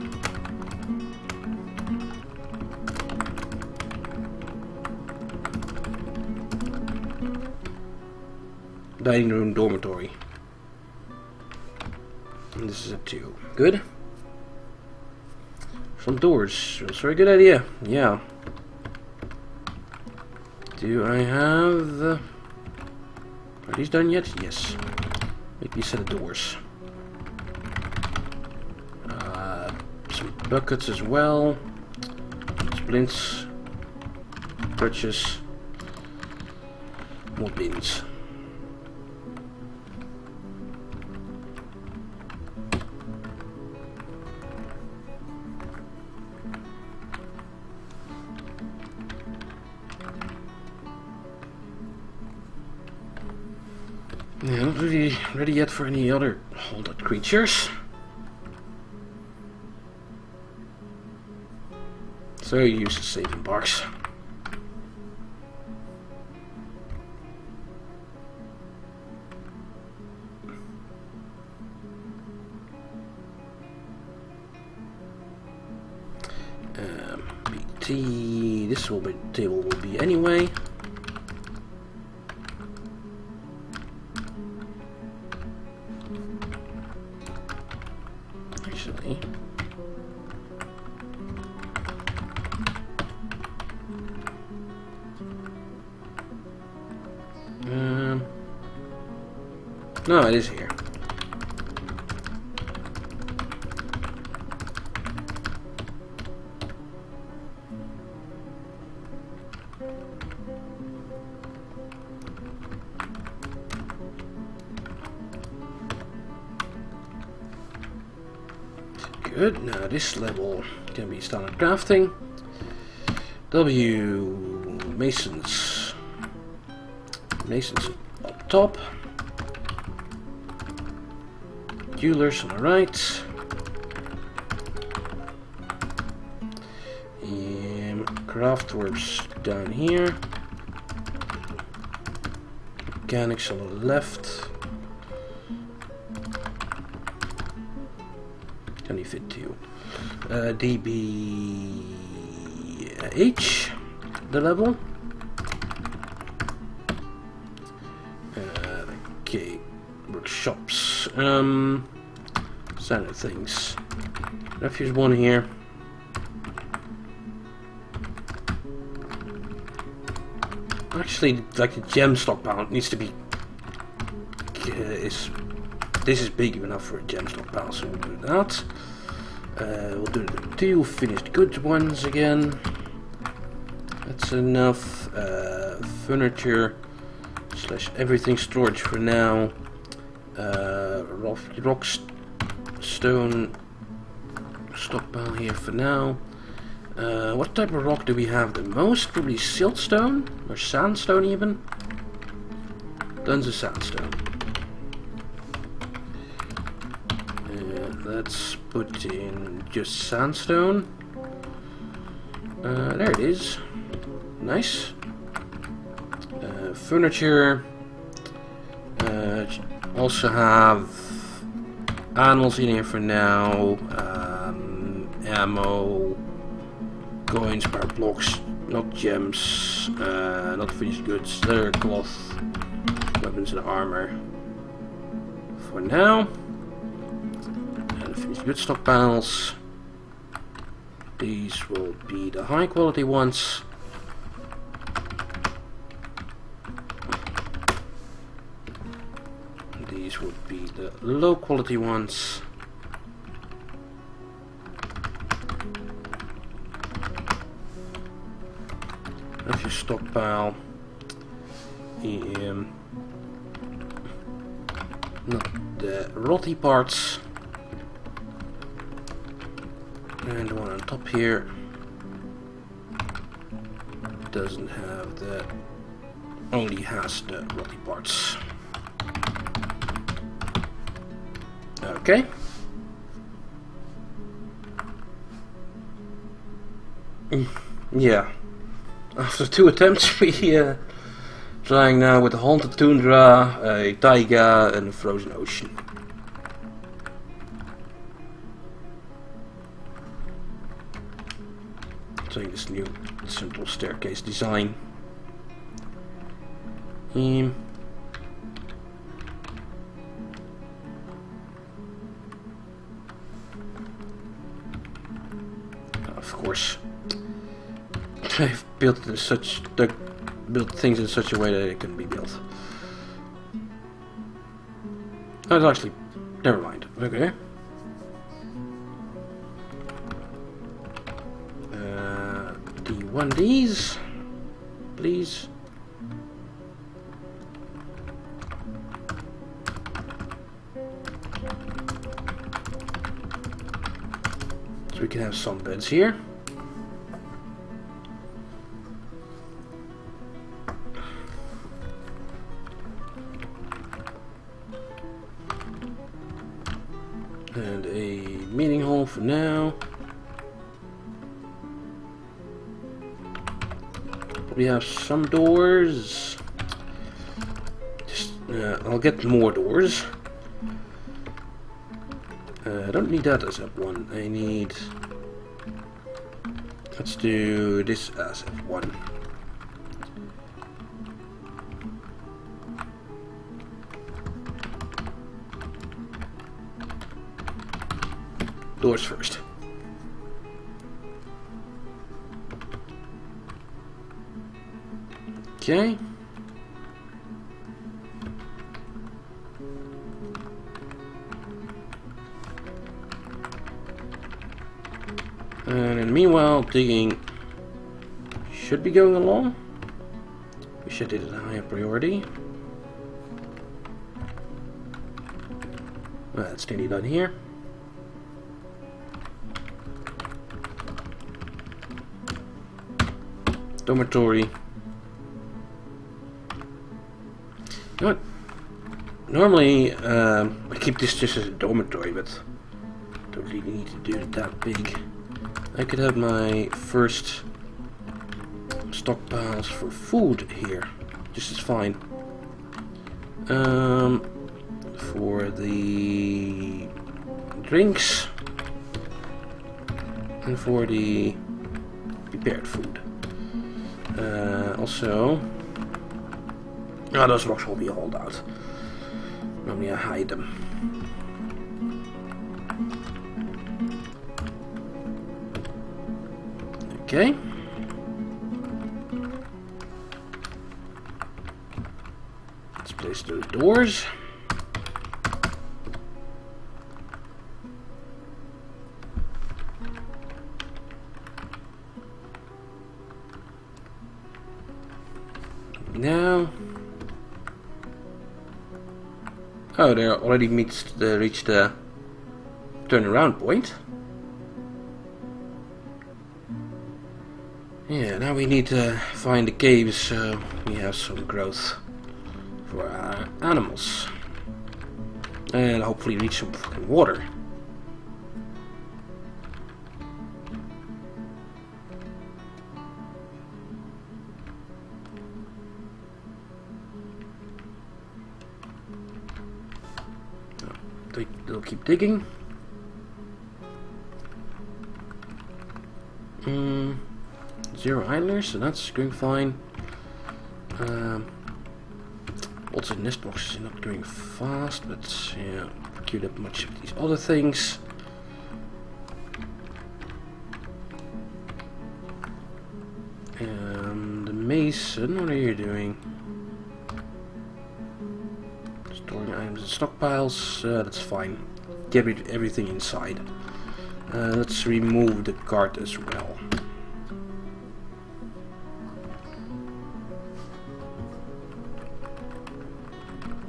Dining room dormitory. And this is a 2. Good. Front doors. Also a good idea. Yeah. Do I have... are these done yet? Yes. Maybe a set of doors. Some buckets as well. Splints. Crutches. More bins. Yeah, not really ready yet for any other halted creatures. So you use the save embarks. BT, this will be table will be anyway. Actually, no, it is here. Good, now this level can be standard crafting. W masons up top. Jewelers on the right. Craftworks down here. Mechanics on the left. Can he fit to you? DBH, the level. Okay, workshops. Standard things. Refuse one here. Actually, like the gem stockpile needs to be. This is big enough for a gem stockpile, so we'll do that. We'll do the 2 finished goods ones again. That's enough. Furniture / everything storage for now. Rock stone stockpile here for now. What type of rock do we have the most? Probably siltstone or sandstone even. Tons of sandstone. Let's put in just sandstone. There it is. Nice. Furniture. Also have animals in here for now. Ammo. Coins, power blocks. Not gems. Not finished goods. Leather, cloth. Weapons and armor. For now. Finished good stockpiles. These will be the high quality ones. These would be the low quality ones. If you stockpile, not the rotty parts. And the one on top here doesn't have the, only has the rotty parts. Okay. Yeah. After 2 attempts, we trying now with a haunted tundra, a taiga, and a frozen ocean. This new central staircase design. Of course, I've built things in such a way that it can be built. That's actually, never mind. Okay. One of these, please. So we can have some beds here. And a meeting hall for now. We have some doors. Just, I'll get more doors. I don't need that as F1. I need... Let's do this as F1. Doors first. Okay. And meanwhile, digging should be going along. We should do it at a higher priority. Well, that's nearly done here. Dormitory. You know what? Normally, I keep this just as a dormitory, but don't really need to do it that big. I could have my first stockpiles for food here, just as fine. For the drinks and for the prepared food. Also, those rocks will be hauled out. Normally I hide them. Okay. Let's place those doors. Now, oh, they already reached the turnaround point. Yeah, now we need to find the caves so we have some growth for our animals. And hopefully reach some fucking water. They'll keep digging. Zero idlers, so that's going fine. Also nest boxes are not going fast, but yeah, queued up much of these other things. The mason, what are you doing? Storing items in stockpiles, that's fine. Get everything inside. Let's remove the cart as well.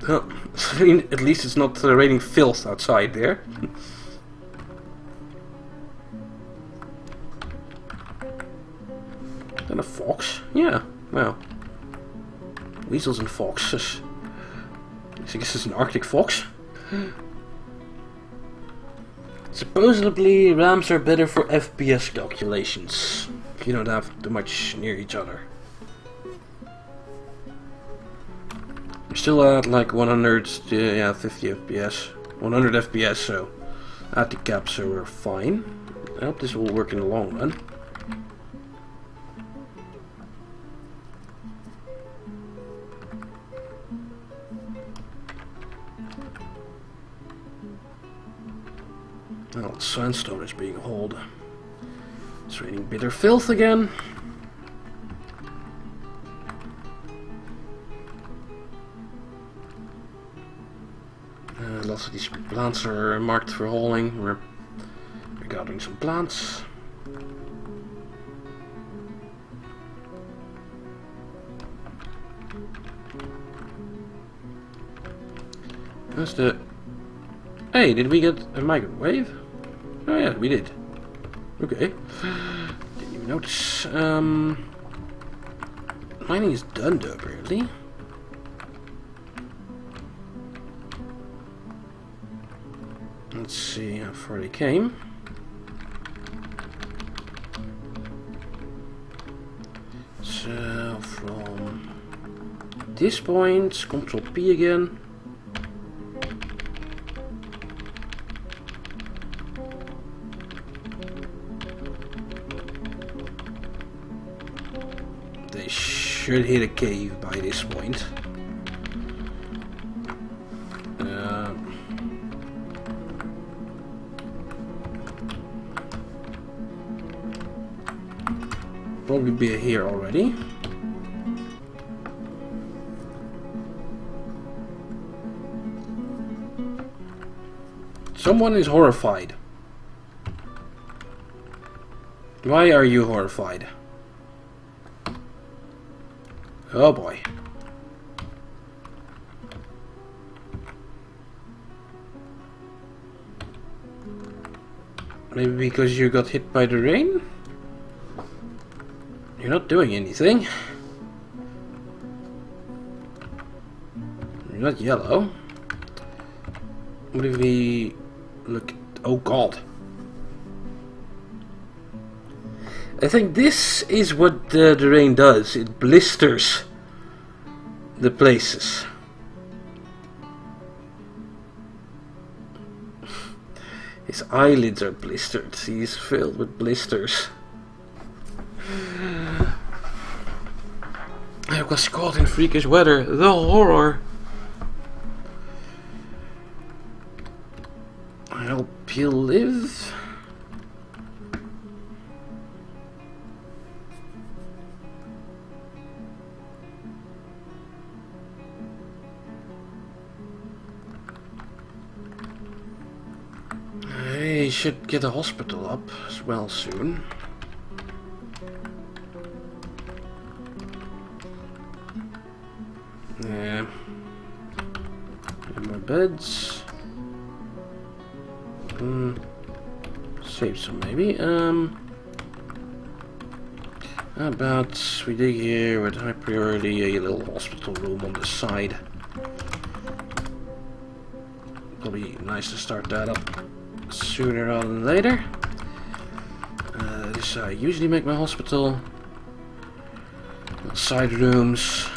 Oh, at least it's not raining filth outside there. And a fox? Yeah, well. Weasels and foxes. I guess it's an Arctic fox. Supposedly, rams are better for FPS calculations. If you don't have too much near each other. We're still at like 150 FPS. 100 FPS, so at the cap, so we're fine. I hope this will work in the long run. Well, sandstone is being hauled. It's raining bitter filth again. Lots of these plants are marked for hauling. We're gathering some plants. That's the... Hey, did we get a microwave? Oh yeah, we did. Okay. Didn't even notice. Mining is done though, apparently. Let's see how far they came. So from this point, Control P again. They should hit a cave by this point. Probably be here already. Someone is horrified. Why are you horrified? Oh boy. Maybe because you got hit by the rain? You're not doing anything. You're not yellow. What if we look? Oh god. I think this is what the rain does. It blisters the places. His eyelids are blistered. He's filled with blisters. I was caught in freakish weather. The horror. I hope he'll live. I should get a hospital up as well soon. Yeah. And more beds. Save some maybe. How about we dig here with high priority a little hospital room on the side. Probably nice to start that up sooner rather than later. This I usually make my hospital. Side rooms.